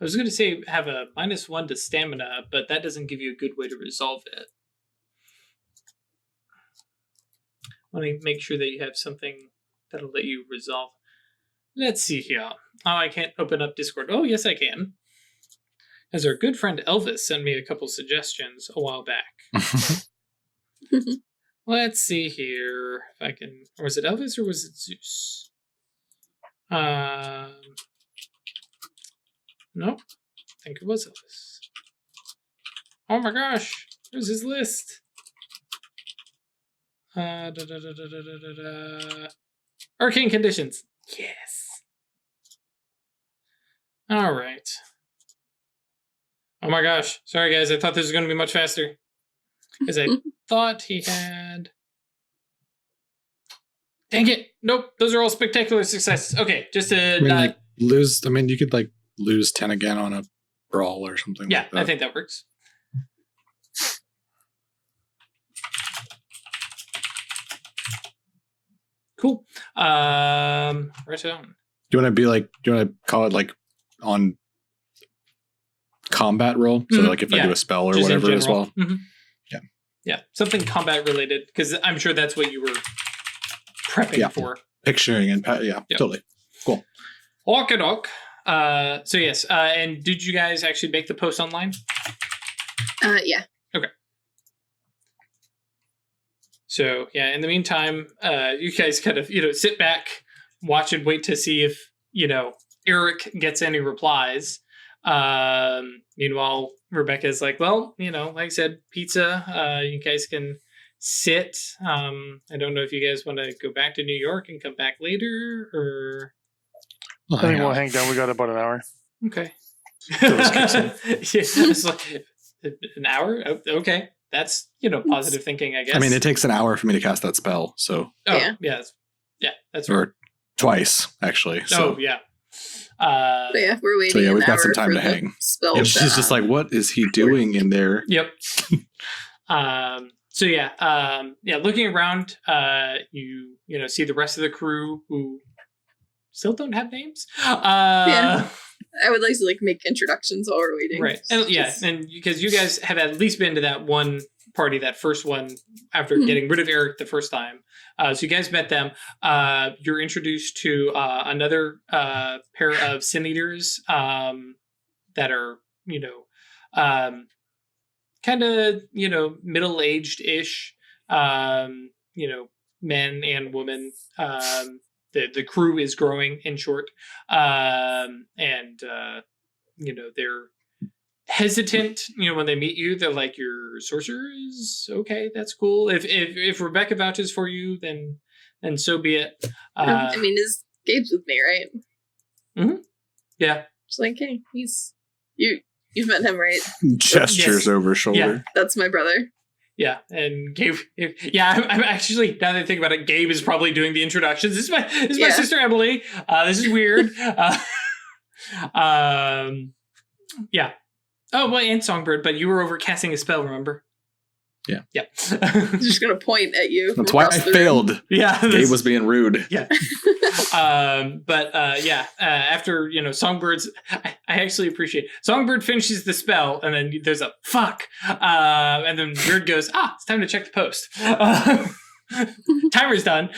A: I was going to say have a -1 to stamina, but that doesn't give you a good way to resolve it. Let me make sure that you have something that'll let you resolve. Let's see here. Oh, I can't open up Discord. Oh, yes, I can. As our good friend Elvis sent me a couple suggestions a while back. Let's see here if I can. Or was it Elvis or was it Zeus? Nope. I think it was Elvis. Oh my gosh. There's his list. Arcane conditions. Yes. All right. Oh my gosh. Sorry, guys. I thought this was going to be much faster. Because I thought he had... Dang it. Nope. Those are all spectacular successes. Okay. Just to...
B: you could, like, lose 10 again on a brawl or something
A: yeah,
B: like that.
A: I think that works. Cool. Right on.
B: Do you want to call it, like, on combat roll? So, like, if I do a spell or
A: just
B: whatever as well?
A: Mm-hmm.
B: Yeah.
A: Yeah. Something combat related, because I'm sure that's what you were prepping for.
B: Picturing and, totally. Cool.
A: Okadok. So yes, and did you guys actually make the post online?
D: Yeah.
A: Okay. So yeah, in the meantime, you guys kind of, sit back, watch and wait to see if, Eric gets any replies. Meanwhile, Rebecca's like, well, like I said, pizza, you guys can sit. I don't know if you guys want to go back to New York and come back later, or...
C: I think we'll hang down. We got about an hour.
A: Okay. It's like, an hour? Okay. That's, positive thinking, I guess.
B: I mean, it takes an hour for me to cast that spell, so...
A: Oh, yeah. Yeah, that's right.
B: Or twice, actually. So.
A: Oh, yeah.
D: We're waiting.
B: So, yeah, we've got some
D: an
B: time
D: hour
B: to
D: for the
B: hang.
D: Spell
B: And she's just like, what is he doing in there?
A: Yep. So, looking around, you see the rest of the crew who still don't have names.
D: I would like to make introductions while we're waiting.
A: Right. And and because you guys have at least been to that one party, that first one, after getting rid of Eric the first time. So you guys met them. You're introduced to another pair of sin eaters that are, kind of, middle-aged-ish, men and women. The crew is growing, in short, and they're hesitant. When they meet you, they're like, "Your sorcerer is okay. That's cool. If Rebecca vouches for you, then so be it."
D: is Gabe's with me, right?
A: Mm-hmm. Yeah.
D: Just like, hey, you've met him, right?
B: Gestures over shoulder.
A: Yeah.
D: That's my brother. Yeah,
A: and Gabe. I'm actually, now that I think about it, Gabe is probably doing the introductions. This is my sister Emily. This is weird. Yeah. Oh, well, and Songbird, but you were over casting a spell, remember?
B: Yeah.
A: Yeah.
D: I'm just gonna point at you.
B: That's why I failed.
A: Yeah.
B: Gabe was being rude.
A: Yeah. After, Songbird's, I actually appreciate it. Songbird finishes the spell, and then there's a fuck. And then Bird goes, it's time to check the post. Timer's done.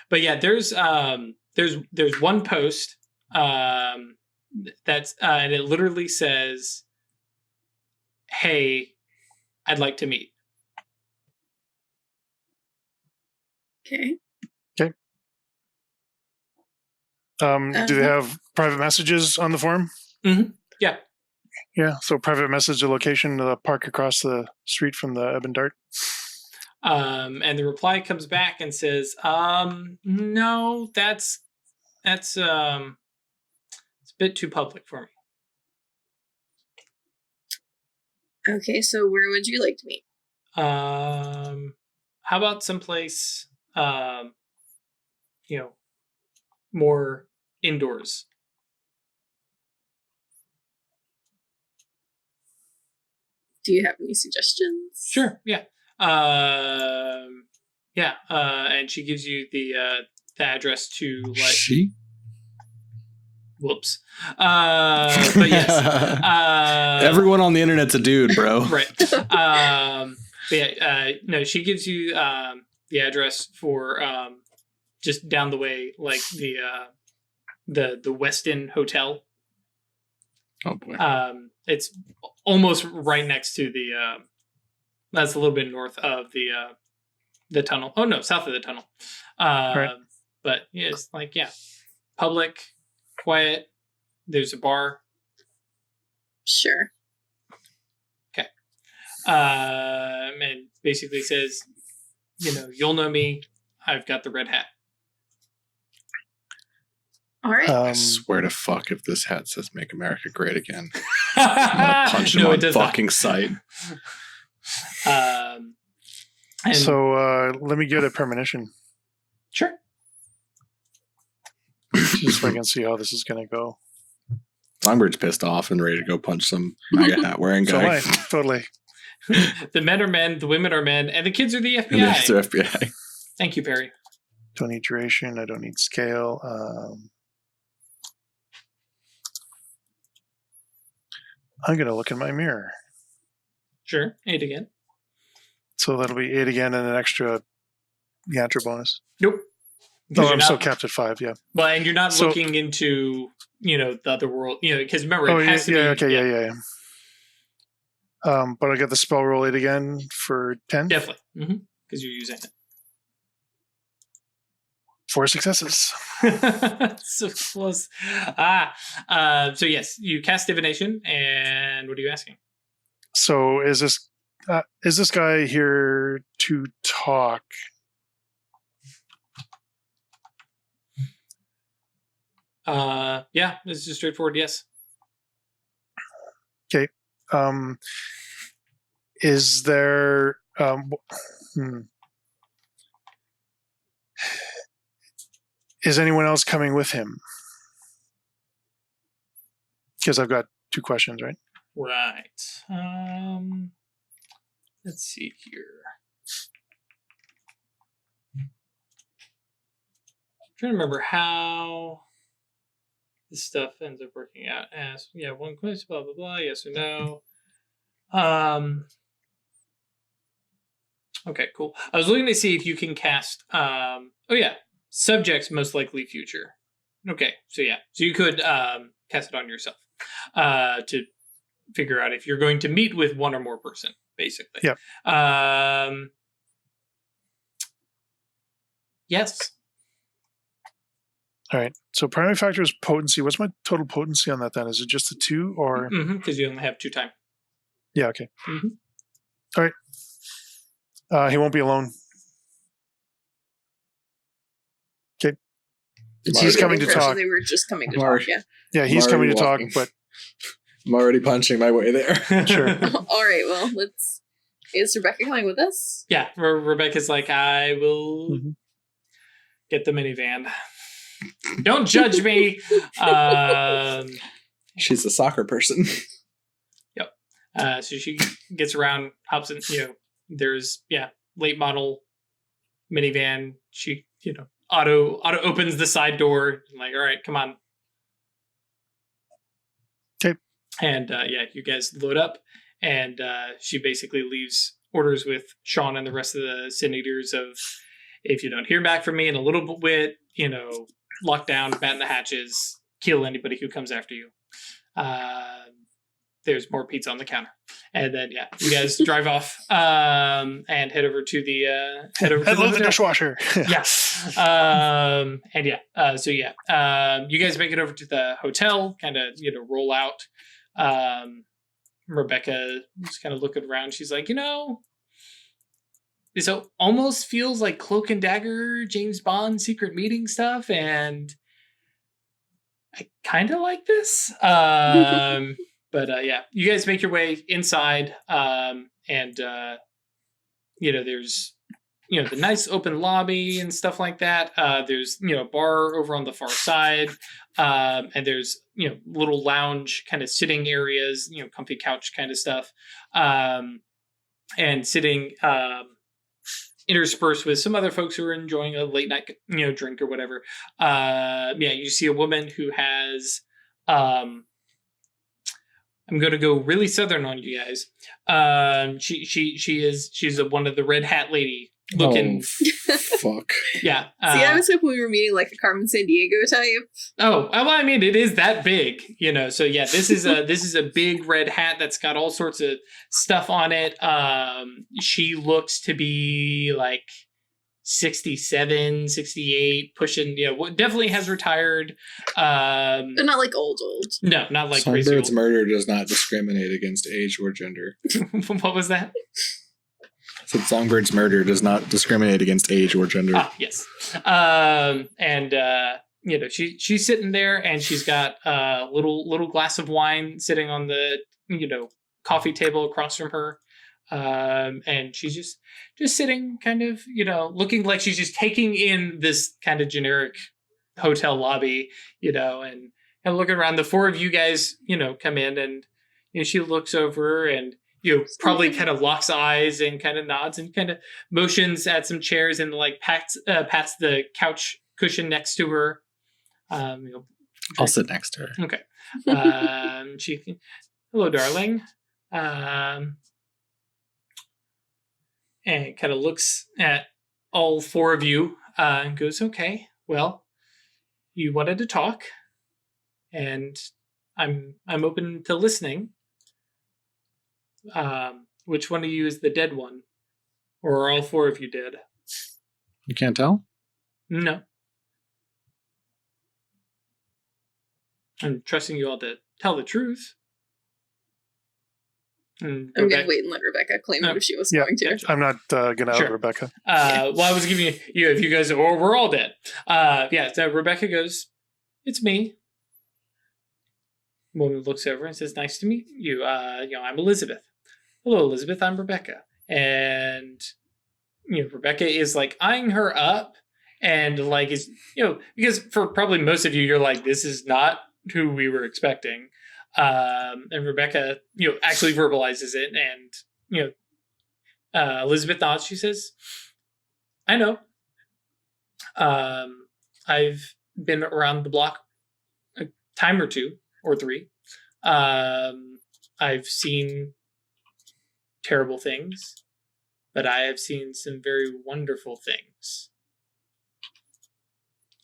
A: But yeah, there's one post that's and it literally says, "Hey, I'd like to meet."
D: Okay.
C: Do they have private messages on the forum?
A: Mm-hmm. Yeah.
C: Yeah. So private message the location of the park across the street from the Ebb and Dart.
A: And the reply comes back and says, "No, that's it's a bit too public for me."
D: Okay, so where would you like to meet?
A: How about someplace, more indoors?
D: Do you have any suggestions?
A: Sure. Yeah. And she gives you the address to like.
B: She?
A: Whoops. But yes.
B: Everyone on the internet's a dude, bro.
A: Right. No, she gives you the address for just down the way, like the Westin Hotel.
B: Oh boy.
A: It's almost right next to the. That's a little bit north of the tunnel. Oh no, south of the tunnel.
C: Right.
A: But yeah, it's like public, quiet. There's a bar.
D: Sure.
A: Okay. And basically says, you'll know me. I've got the red hat.
D: All right.
B: I swear to fuck if this hat says "Make America Great Again," I'm gonna punch him on fucking sight.
C: So let me get a premonition.
A: Sure.
C: Just so I can see how this is going to go.
B: Longbird's pissed off and ready to go punch some MAGA hat wearing
C: So
B: guy.
C: am I. Totally.
A: The men are men, the women are men, and the kids are the FBI.
B: And there's the FBI.
A: Thank you, Perry.
C: Don't need duration. I don't need scale. I'm going to look in my mirror.
A: Sure. 8 again.
C: So that'll be 8 again and an extra Yantra bonus.
A: Nope.
C: Oh, I'm still capped at 5, yeah.
A: Well, and you're not looking into, the other world, because remember, it has to be.
C: Okay. But I got the spell roll 8 again for 10?
A: Definitely. Because you're using it.
C: 4 successes.
A: So close. So yes, you cast divination, and what are you asking?
C: So is this guy here to talk?
A: Yeah, this is just straightforward. Yes.
C: Okay. Is there is anyone else coming with him? Because I've got 2 questions, right?
A: Right. Let's see here. I'm trying to remember how this stuff ends up working out. As one question, blah blah blah. Yes or no. Okay, cool. I was looking to see if you can cast. Subjects most likely future. Okay, so you could cast it on yourself to figure out if you're going to meet with one or more person, basically.
C: Yeah.
A: Yes.
C: All right. So primary factor is potency. What's my total potency on that then? Is it just a 2 or?
A: Because you only have 2 time.
C: Yeah. Okay. All right. He won't be alone. Okay. He's coming to talk.
D: They were just coming to talk. Yeah.
C: Yeah, he's coming to talk, but
B: I'm already punching my way there.
C: Sure.
D: All right. Well, Is Rebecca coming with us?
A: Yeah, Rebecca's like, I will get the minivan. Don't judge me.
B: She's a soccer person.
A: Yep. So she gets around, hops in. There's late model minivan. She auto opens the side door. I'm like, all right, come on.
C: Okay.
A: And you guys load up, and she basically leaves orders with Sean and the rest of the Sin Eaters of, if you don't hear back from me in a little bit, lock down, batten the hatches, kill anybody who comes after you. There's more pizza on the counter. And then, you guys drive off and head over to the
C: the dishwasher.
A: You guys make it over to the hotel, kind of, roll out. Rebecca just kind of looking around. She's like, this almost feels like Cloak and Dagger, James Bond secret meeting stuff, and I kind of like this. But you guys make your way inside, and there's the nice open lobby and stuff like that. There's a bar over on the far side, and there's little lounge kind of sitting areas, comfy couch kind of stuff, and sitting interspersed with some other folks who are enjoying a late night drink or whatever. You see a woman who has I'm going to go really southern on you guys. She's one of the red hat lady looking.
B: Oh, fuck.
A: Yeah.
D: See, I was hoping we were meeting like a Carmen Sandiego type.
A: Oh, well, I mean, it is that big, So yeah, this is a big red hat that's got all sorts of stuff on it. She looks to be like 67, 68, pushing, definitely has retired.
D: But not like old.
A: No, not like crazy
B: Songbird's
A: old.
B: murder does not discriminate against age or gender.
A: What was that?
B: I said Songbird's murder does not discriminate against age or gender.
A: Ah, yes. She's sitting there and she's got a little glass of wine sitting on the, coffee table across from her. And she's just sitting kind of, looking like she's just taking in this kind of generic hotel lobby, and looking around. The four of you guys, come in and she looks over and, probably kind of locks eyes and kind of nods and kind of motions at some chairs and like pats the couch cushion next to her.
B: I'll sit next to her.
A: Okay. Hello, darling. And kind of looks at all four of you and goes, okay, well, you wanted to talk and I'm open to listening. Which one of you is the dead one? Or are all four of you dead?
B: You can't tell?
A: No. I'm trusting you all to tell the truth.
D: I'm going to wait and let Rebecca claim it if she was going to.
C: I'm not going to out
A: Sure.
C: Rebecca.
A: Well, I was giving you if you guys we're all dead. So Rebecca goes, it's me. Woman looks over and says, nice to meet you. I'm Elizabeth. Hello, Elizabeth. I'm Rebecca. And, Rebecca is like eyeing her up and like is, because for probably most of you, you're like, this is not who we were expecting. And Rebecca, actually verbalizes it and, Elizabeth nods. She says, I know. I've been around the block a time or two or three. I've seen terrible things, but I have seen some very wonderful things.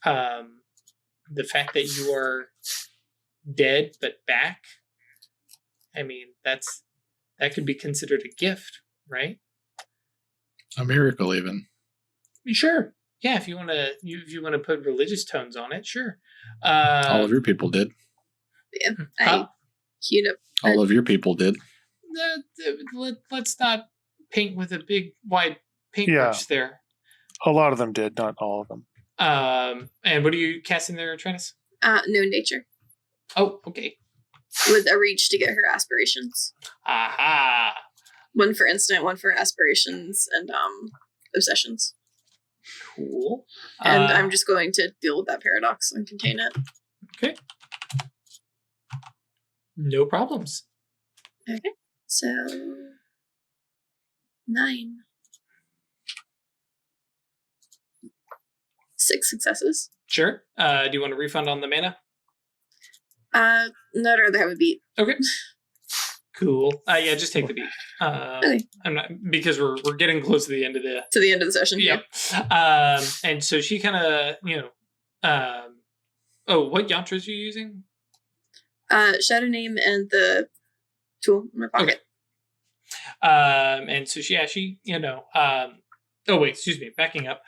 A: The fact that you are dead but back, I mean, that could be considered a gift, right?
B: A miracle, even.
A: Sure. Yeah, if you want to put religious tones on it, sure.
B: All of your people did.
D: Yeah, I queued up.
B: All of your people did.
A: Let's not paint with a big wide paintbrush there.
C: A lot of them did, not all of them.
A: And what are you casting there, Travis?
D: No nature.
A: Oh, okay.
D: With a reach to get her aspirations.
A: Aha.
D: One for instant, one for aspirations and obsessions.
A: Cool.
D: And I'm just going to deal with that paradox and contain it.
A: Okay. No problems.
D: Okay. So 9. 6 successes.
A: Sure. Do you want a refund on the mana?
D: No, I'd rather have a beat.
A: Okay. Cool. Yeah, just take the beat.
D: Okay.
A: I'm not because we're getting close to the end of the
D: session.
A: Yep. And so she kind of what yantras are you using?
D: Shadow Name and the tool in my pocket.
A: Okay. And so she backing up.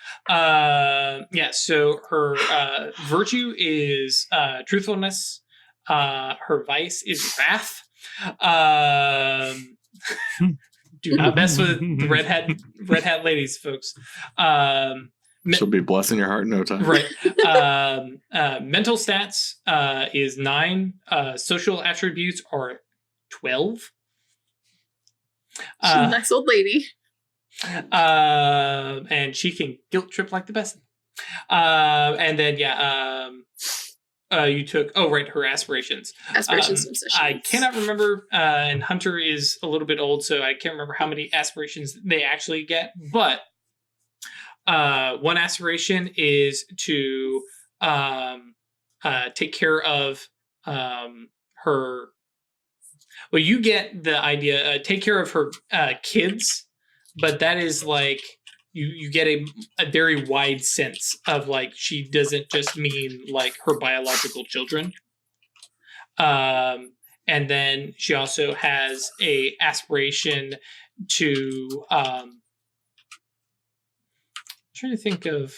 A: So her virtue is truthfulness. Her vice is wrath. Do not mess with the red hat ladies, folks.
B: She'll be blessing your heart in no time.
A: Right. Mental stats is 9. Social attributes are 12.
D: She's a nice old lady.
A: And she can guilt trip like the best. And then you took her aspirations.
D: Aspirations and sessions.
A: I cannot remember, and Hunter is a little bit old, so I can't remember how many aspirations they actually get. But one aspiration is to take care of her. Well, you get the idea. Take care of her kids, but that is like you get a very wide sense of like she doesn't just mean like her biological children. And then she also has a aspiration to trying to think of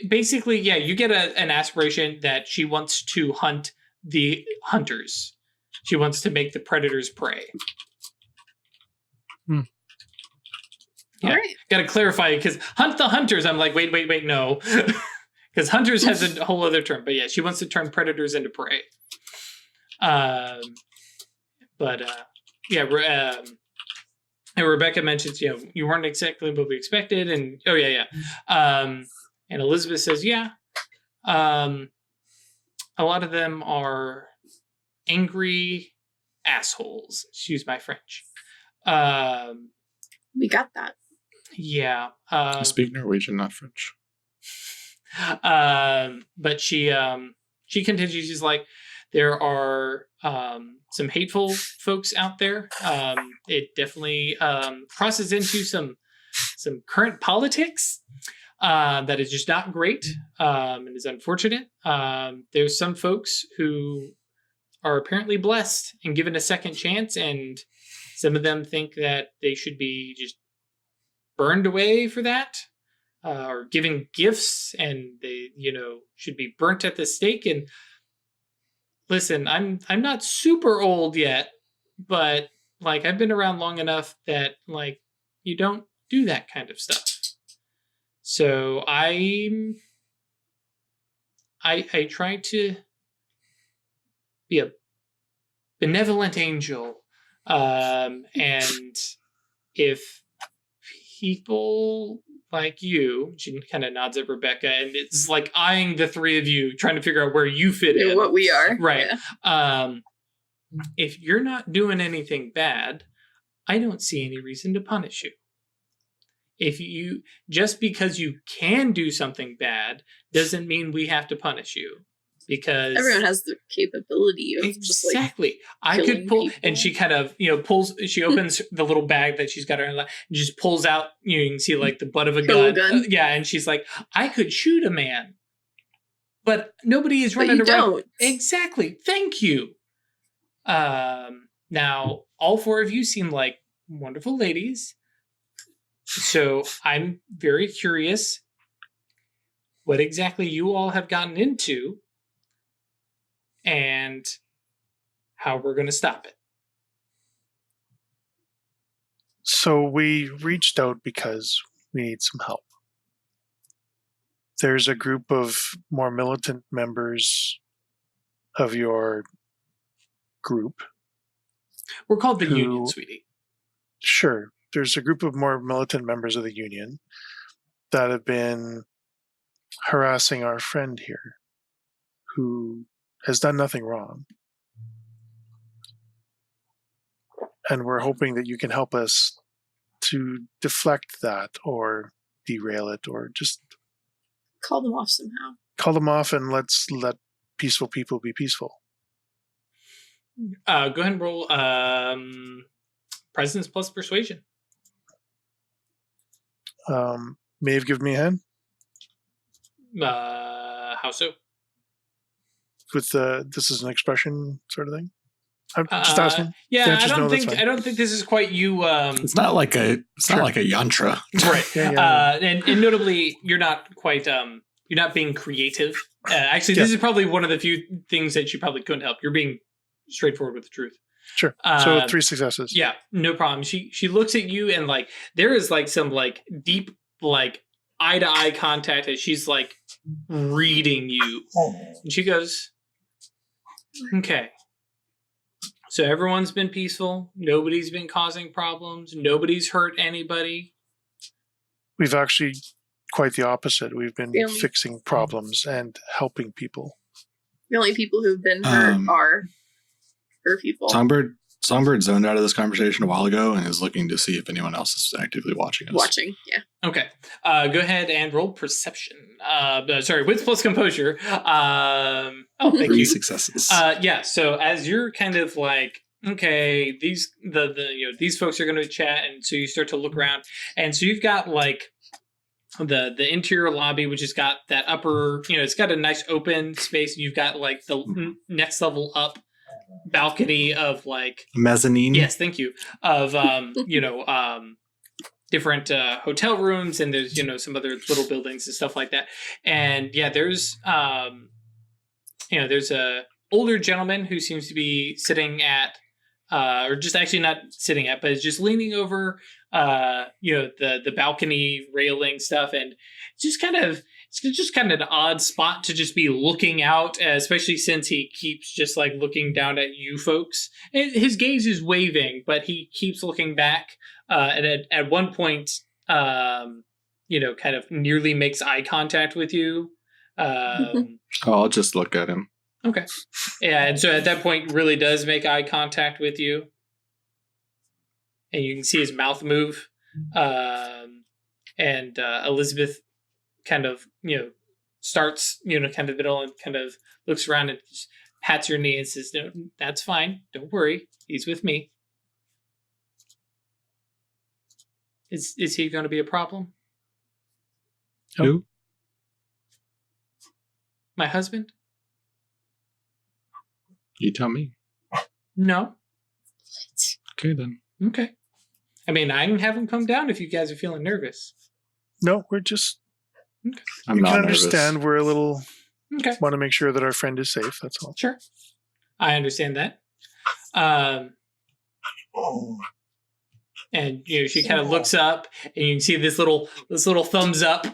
A: basically, yeah, you get an aspiration that she wants to hunt the hunters. She wants to make the predators prey. Yeah,
D: All right.
A: got to clarify because hunt the hunters. I'm like, wait, no, because hunters has a whole other term. But yeah, she wants to turn predators into prey. And Rebecca mentions, you weren't exactly what we expected, and and Elizabeth says, a lot of them are angry assholes. Excuse my French.
D: We got that.
A: Yeah.
B: I speak Norwegian, not French.
A: But she continues. She's like, there are some hateful folks out there. It definitely crosses into some current politics that is just not great and is unfortunate. There's some folks who are apparently blessed and given a second chance, and some of them think that they should be just burned away for that, or giving gifts, and they, should be burnt at the stake. And listen, I'm not super old yet, but like I've been around long enough that like you don't do that kind of stuff. So I try to be a benevolent angel, and if people like you, she kind of nods at Rebecca, and it's like eyeing the three of you, trying to figure out where you fit in.
D: What we are.
A: Right.
D: Yeah.
A: If you're not doing anything bad, I don't see any reason to punish you. If you, just because you can do something bad doesn't mean we have to punish you, because
D: everyone has the capability of
A: exactly.
D: Just like
A: I could pull,
D: people.
A: and she kind of pulls. She opens the little bag that she's got her in, and just pulls out. You can see like the butt of a gun. And she's like, I could shoot a man, but nobody is running around.
D: Don't.
A: Exactly. Thank you. Now all four of you seem like wonderful ladies. So I'm very curious what exactly you all have gotten into and how we're going to stop it.
C: So we reached out because we need some help. There's a group of more militant members of your group.
A: We're called the Union, sweetie.
C: Sure. There's a group of more militant members of the Union that have been harassing our friend here, who has done nothing wrong. And we're hoping that you can help us to deflect that or derail it, or just
D: call them off somehow.
C: Call them off, and let's let peaceful people be peaceful.
A: Go ahead and roll presence plus persuasion.
C: Maeve, give me a hand.
A: How so?
C: With this is an expression sort of thing. I'm just asking.
A: Yeah, I don't think this is quite you.
B: It's not like a yantra,
A: right?
C: Yeah.
A: And notably, you're not quite. You're not being creative. Actually, this is probably one of the few things that you probably couldn't help. You're being straightforward with the truth.
C: Sure. So 3 successes.
A: Yeah, no problem. She looks at you, and like there is like some like deep like eye to eye contact as she's like reading you, and she goes, "Okay, So everyone's been peaceful. Nobody's been causing problems. Nobody's hurt anybody.
C: We've actually quite the opposite. We've been
D: Really?
C: fixing problems and helping people.
D: The only people who've been hurt are her people.
B: Songbird zoned out of this conversation a while ago and is looking to see if anyone else is actively watching us.
D: Watching, yeah.
A: Okay. Go ahead and roll perception. Sorry, wits plus composure. Thank
B: 3
A: you.
B: successes.
A: Yeah. So as you're kind of like, okay, these these folks are going to chat, and so you start to look around, and so you've got like the interior lobby, which has got that upper, it's got a nice open space. You've got like the next level up balcony of like
B: mezzanine.
A: Yes, thank you. Of different hotel rooms, and there's some other little buildings and stuff like that. And yeah, there's there's a older gentleman who seems to be sitting at or just actually not sitting at, but is just leaning over the balcony railing stuff, and it's just kind of an odd spot to just be looking out, especially since he keeps just like looking down at you folks. And his gaze is waving, but he keeps looking back. And at one point, kind of nearly makes eye contact with you.
B: I'll just look at him.
A: Okay. Yeah, and so at that point, really does make eye contact with you. And you can see his mouth move. And Elizabeth kind of, starts, kind of middle and kind of looks around and just pats your knee and says, "No, that's fine. Don't worry. He's with me." Is he going to be a problem?
B: Who?
A: My husband?
B: You tell me.
A: No.
B: Okay, then.
A: Okay. I mean, I can have him come down if you guys are feeling nervous.
C: No, we're just...
A: Okay.
B: I'm not
C: can
B: nervous.
C: understand we're a little...
A: Okay.
C: Want to make sure that our friend is safe, that's all.
A: Sure. I understand that. And she kind of looks up, and you can see this little thumbs up.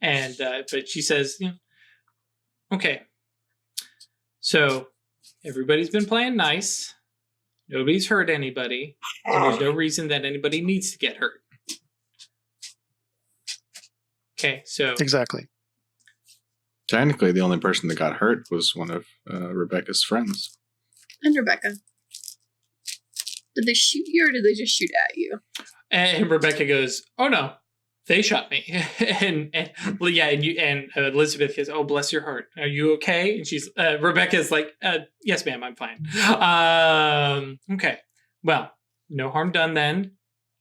A: But she says, "Okay. So everybody's been playing nice. Nobody's hurt anybody, and there's no reason that anybody needs to get hurt." Okay, so
C: Exactly.
B: Technically, the only person that got hurt was one of Rebecca's friends.
D: And Rebecca. Did they shoot you or did they just shoot at you?
A: and Rebecca goes, "Oh no, they shot me." and Elizabeth goes, "Oh, bless your heart. Are you okay?" And she's Rebecca's like, "Yes, ma'am, I'm fine." Okay. Well, no harm done then.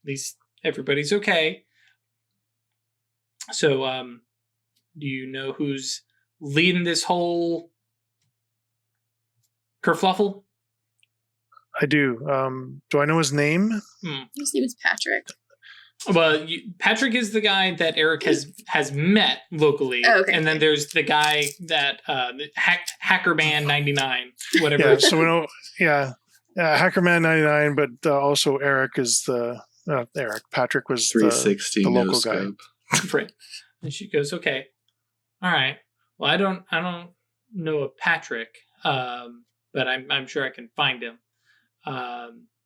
A: At least everybody's okay. So, do you know who's leading this whole kerfluffle?
C: I do. Do I know his name?
D: His name is Patrick.
A: Well, Patrick is the guy that Eric has met locally.
D: Oh, okay.
A: And then there's the guy that Hackerman 99, whatever.
C: Yeah, so we know. Yeah, Hackerman 99, but also Eric is the Eric. Patrick was
B: 360
C: the local guy.
A: Right. And she goes, "Okay, all right. Well, I don't know a Patrick, but I'm sure I can find him.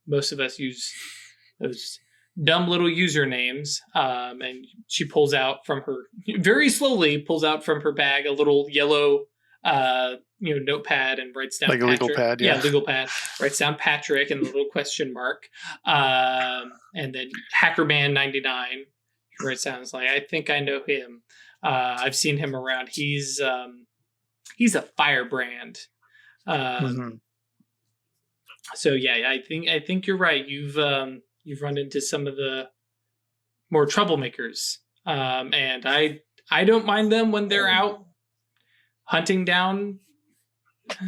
A: Most of us use those dumb little usernames." And she pulls out from her bag a little yellow notepad and writes down
C: like a legal
A: Patrick.
C: pad. Yeah,
A: legal pad. Writes down Patrick and a little question mark. And then Hackerman 99 writes down, like, "I think I know him. I've seen him around. He's a firebrand." So yeah, I think you're right. You've run into some of the more troublemakers, and I don't mind them when they're out hunting down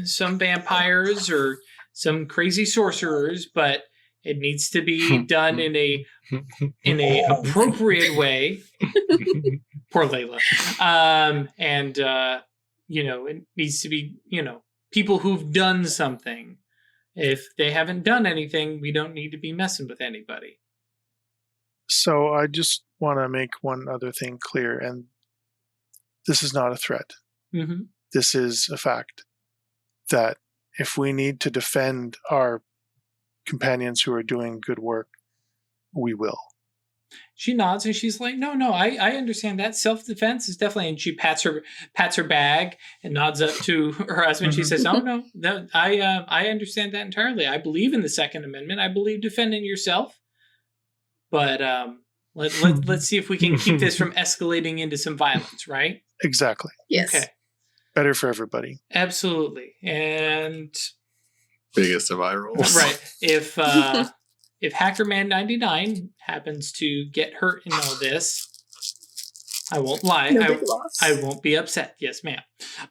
A: some vampires or some crazy sorcerers, but it needs to be done in a appropriate way. Poor Layla. It needs to be people who've done something. If they haven't done anything, we don't need to be messing with anybody.
C: So I just want to make one other thing clear, and this is not a threat.
A: Mm-hmm.
C: This is a fact that if we need to defend our companions who are doing good work, we will.
A: She nods and she's like, no, I understand that. Self-defense is definitely, and she pats her bag and nods up to her husband. She says, no, I understand that entirely. I believe in the Second Amendment. I believe defending yourself. But let's see if we can keep this from escalating into some violence, right?
C: Exactly.
D: Yes.
A: Okay.
C: Better for everybody.
A: Absolutely. And
B: Biggest of eye rolls.
A: right, if Hackerman 99 happens to get hurt in all this, I won't lie.
D: No big loss.
A: I won't be upset. Yes, ma'am.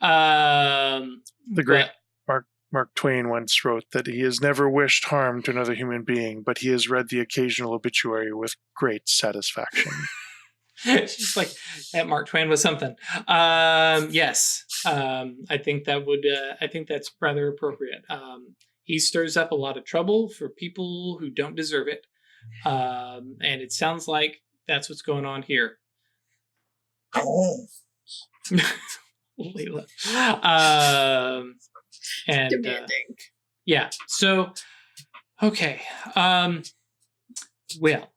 C: The great Mark Twain once wrote that he has never wished harm to another human being, but he has read the occasional obituary with great satisfaction.
A: She's like, that Mark Twain was something. Yes. I think that would. I think that's rather appropriate. He stirs up a lot of trouble for people who don't deserve it, and it sounds like that's what's going on here. Layla. And
D: Demanding.
A: yeah. So, okay. Well,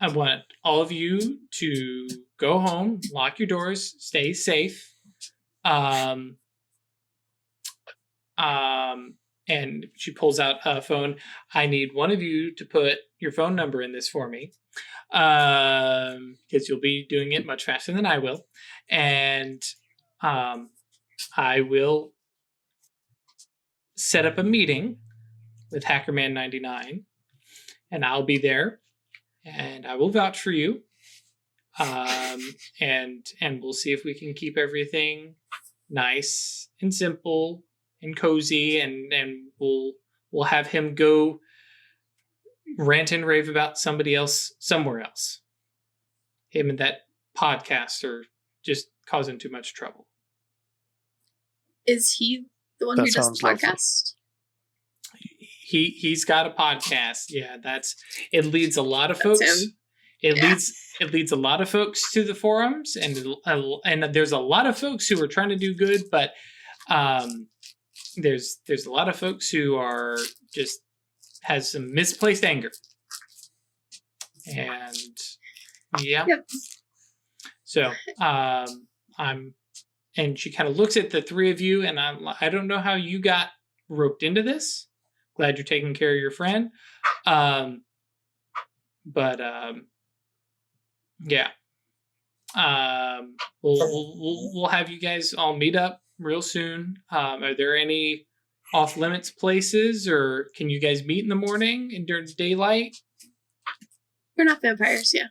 A: I want all of you to go home, lock your doors, stay safe. And she pulls out a phone. I need one of you to put your phone number in this for me, because you'll be doing it much faster than I will. And I will set up a meeting with Hackerman 99, and I'll be there, and I will vouch for you. And we'll see if we can keep everything nice and simple and cozy, and we'll have him go rant and rave about somebody else somewhere else. Him and that podcast are just causing too much trouble.
D: Is he the one who does the podcast?
A: He's got a podcast. Yeah, it leads a lot of
D: That's
A: folks.
D: him.
A: It leads a lot of folks to the forums, and there's a lot of folks who are trying to do good, but there's a lot of folks who are just has some misplaced anger, and yeah.
D: Yep.
A: So and she kind of looks at the three of you, and I don't know how you got roped into this. Glad you're taking care of your friend, but yeah. We'll have you guys all meet up real soon. Are there any off limits places, or can you guys meet in the morning and during daylight?
D: We're not vampires, yeah.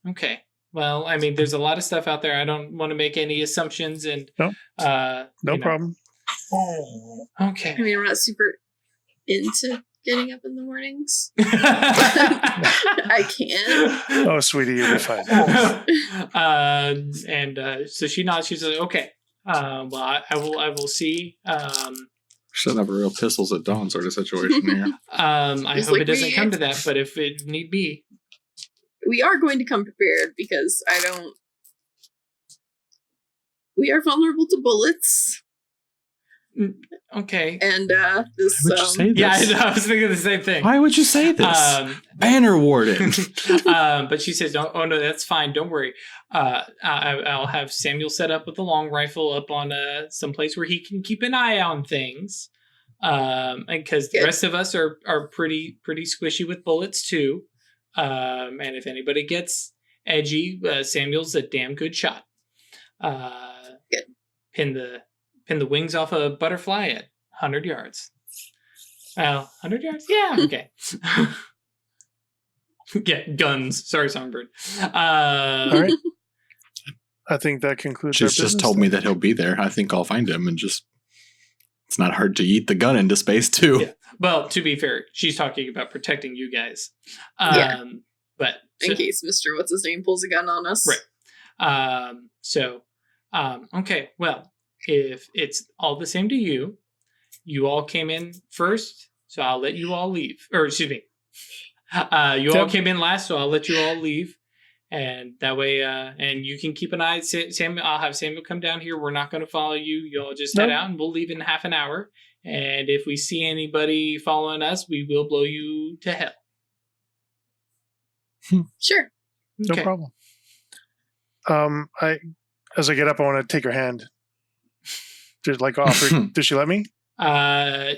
A: Okay. Well, I mean, there's a lot of stuff out there. I don't want to make any assumptions, and
C: no problem.
A: Okay.
D: I mean, we're not super into getting up in the mornings. I can't.
C: Oh, sweetie, you'll be fine.
A: So she nods. She says, "Okay. Well, I will see."
B: Shouldn't have a real pistols at dawn sort of situation here.
A: I hope it doesn't come to that, but if it need be,
D: we are going to come prepared because we are vulnerable to bullets.
A: Okay.
D: And this.
B: Why would you say this?
A: Yeah, I was thinking the same thing.
B: Why would you say this? Banner warden.
A: But she says, "Oh no, that's fine. Don't worry. I'll have Samuel set up with the long rifle up on some place where he can keep an eye on things. Because the rest of us are pretty squishy with bullets too. And if anybody gets edgy, Samuel's a damn good shot.
D: Good.
A: Pin the wings off a butterfly at 100 yards. Well, 100 yards? Yeah, okay. Yeah, guns. Sorry, Songbird.
C: All right. I think that concludes
B: She's just told me that he'll be there. I think I'll find him, and just it's not hard to yeet the gun into space too.
A: Yeah. Well, to be fair, she's talking about protecting you guys. But
D: in case Mr. What's his name pulls a gun on us.
A: Right. Okay. Well, if it's all the same to you, you all came in first, so I'll let you all leave. Or excuse me. You all came in last, so I'll let you all leave. And that way, and you can keep an eye. I'll have Samuel come down here. We're not going to follow you. You'll just head out, and we'll leave in half an hour. And if we see anybody following us, we will blow you to hell.
D: Sure.
C: No problem. As I get up, I want to take her hand. Just like offer. Does she let me?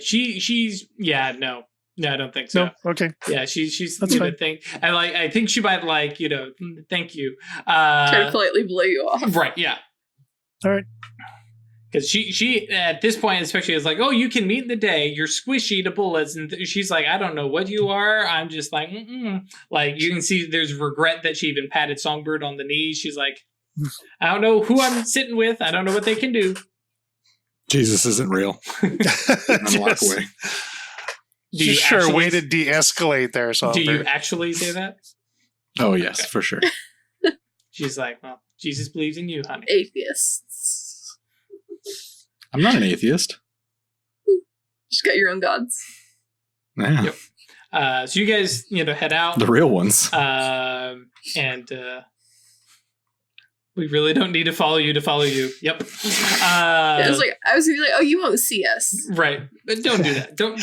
A: She's no, I don't think so.
C: No. Okay.
A: Yeah, she's
C: That's fine.
A: I think she might thank you.
D: Try to politely blow you off.
A: Right. Yeah.
C: All right.
A: Because she at this point especially is like, oh, you can meet in the day. You're squishy to bullets, and she's like, I don't know what you are. I'm just like, like you can see there's regret that she even patted Songbird on the knee. She's like, I don't know who I'm sitting with. I don't know what they can do.
B: Jesus isn't real. I'm walk away.
C: Way to de-escalate there, Songbird.
A: Do you actually say that?
B: Oh yes, for sure.
A: She's like, well, Jesus believes in you, honey.
D: Atheists.
B: I'm not an atheist.
D: Just got your own gods.
B: Yeah.
A: Yep. So you guys, head out.
B: The real ones.
A: And we really don't need to follow you. Yep.
D: I was gonna be like, oh, you won't see us.
A: Right. But don't do that. Don't.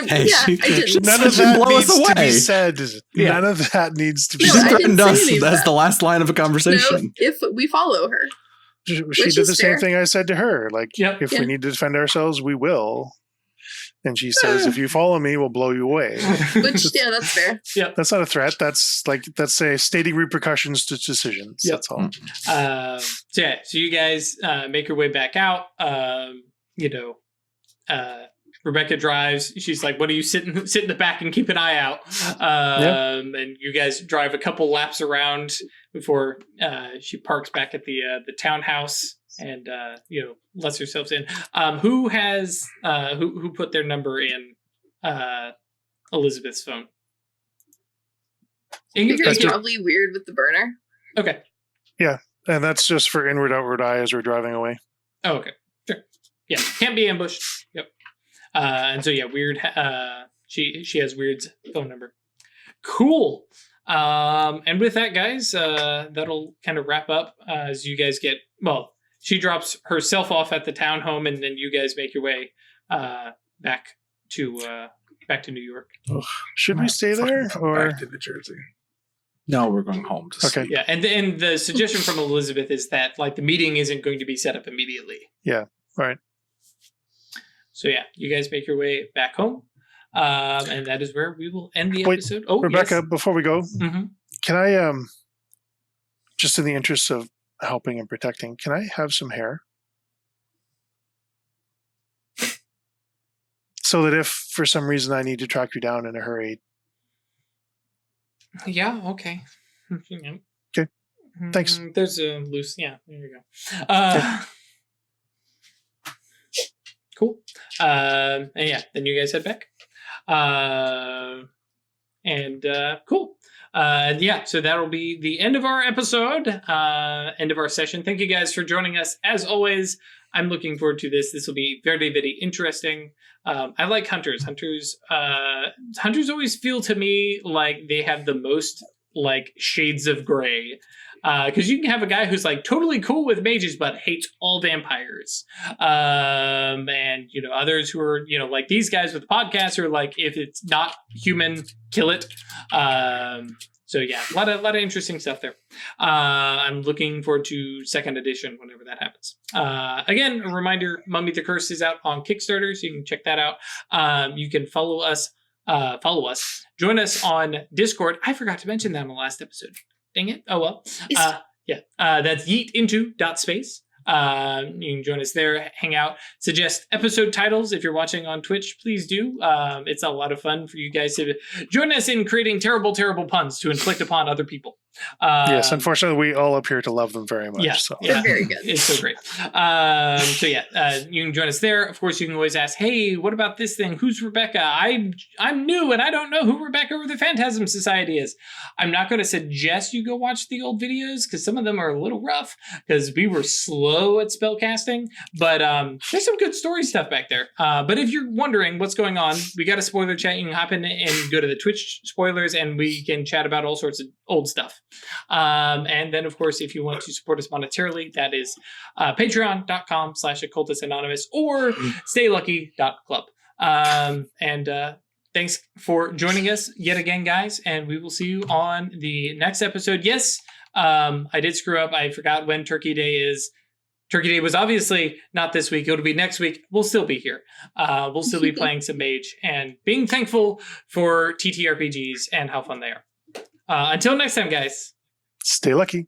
B: Hey,
D: I didn't.
C: None of that
B: blow
C: needs
B: us
C: to be
B: away.
C: said.
A: Yeah.
C: None of that needs to be
D: No,
B: She
D: I
C: said.
B: threatened
D: didn't
B: us.
D: say any of
B: That's
D: that.
B: the last line of a conversation.
D: No, if we follow her.
C: She
D: Which
C: did
D: is
C: the same
D: fair.
C: thing I said to her. Like,
A: Yep.
C: if we need to defend ourselves, we will. And she says, if you follow me, we'll blow you away.
D: Which, yeah, that's fair.
C: That's not a threat. That's stating repercussions to decisions.
A: Yep.
C: That's all.
A: So you guys make your way back out. Rebecca drives. She's like, "What are you sit in the back and keep an eye out?" And you guys drive a couple laps around before she parks back at the townhouse and lets herself in. Who has who put their number in Elizabeth's phone?
D: I think it's probably weird with the burner.
A: Okay.
C: And that's just for inward, outward eye as we're driving away.
A: Oh, okay. Sure. Yeah. Can't be ambushed. Yep. And so Weird. She has Weird's phone number. Cool. And with that, guys, that'll kind of wrap up as you guys get. Well, she drops herself off at the townhome, and then you guys make your way back to New York.
C: Should we stay there or
B: back to New Jersey? No, we're going home.
C: Okay.
A: Yeah, and the suggestion from Elizabeth is that the meeting isn't going to be set up immediately.
C: Yeah. All right.
A: So you guys make your way back home, and that is where we will end the episode. Oh,
C: Rebecca,
A: yes.
C: before we go,
A: Mm-hmm.
C: can I, just in the interest of helping and protecting, can I have some hair? So that if for some reason I need to track you down in a hurry.
A: Yeah. Okay. Okay.
C: Thanks.
A: There's a loose. Yeah. There you go. Cool. And then you guys head back. Cool. So that'll be the end of our episode, end of our session. Thank you guys for joining us. As always, I'm looking forward to this. This will be very, very interesting. I like hunters. Hunters always feel to me like they have the most shades of gray. Because you can have a guy who's totally cool with mages but hates all vampires, and others who are like these guys with podcasts are like, if it's not human, kill it. So a lot of interesting stuff there. I'm looking forward to second edition whenever that happens. Again, a reminder: Mummy the Curse is out on Kickstarter, so you can check that out. You can follow us. Join us on Discord. I forgot to mention that in the last episode. Dang it. Oh, well. That's yeetinto.space. You can join us there, hang out, suggest episode titles. If you're watching on Twitch, please do. It's a lot of fun for you guys to join us in creating terrible, terrible puns to inflict upon other people.
C: Yes, unfortunately, we all appear to love them very much.
D: They're very good.
A: It's so great. You can join us there. Of course, you can always ask, hey, what about this thing? Who's Rebecca? I'm new and I don't know who Rebecca or the Phantasm Society is. I'm not going to suggest you go watch the old videos because some of them are a little rough because we were slow at spellcasting, but there's some good story stuff back there. But if you're wondering what's going on, we got a spoiler chat. You can hop in and go to the Twitch spoilers and we can chat about all sorts of old stuff. And then, of course, if you want to support us monetarily, that is patreon.com/occultistanonymous or staylucky.club. Thanks for joining us yet again, guys, and we will see you on the next episode. Yes, I did screw up. I forgot when Turkey Day is. Turkey Day was obviously not this week. It'll be next week. We'll still be here. We'll still be playing some Mage and being thankful for TTRPGs and how fun they are. Until next time, guys.
C: Stay lucky.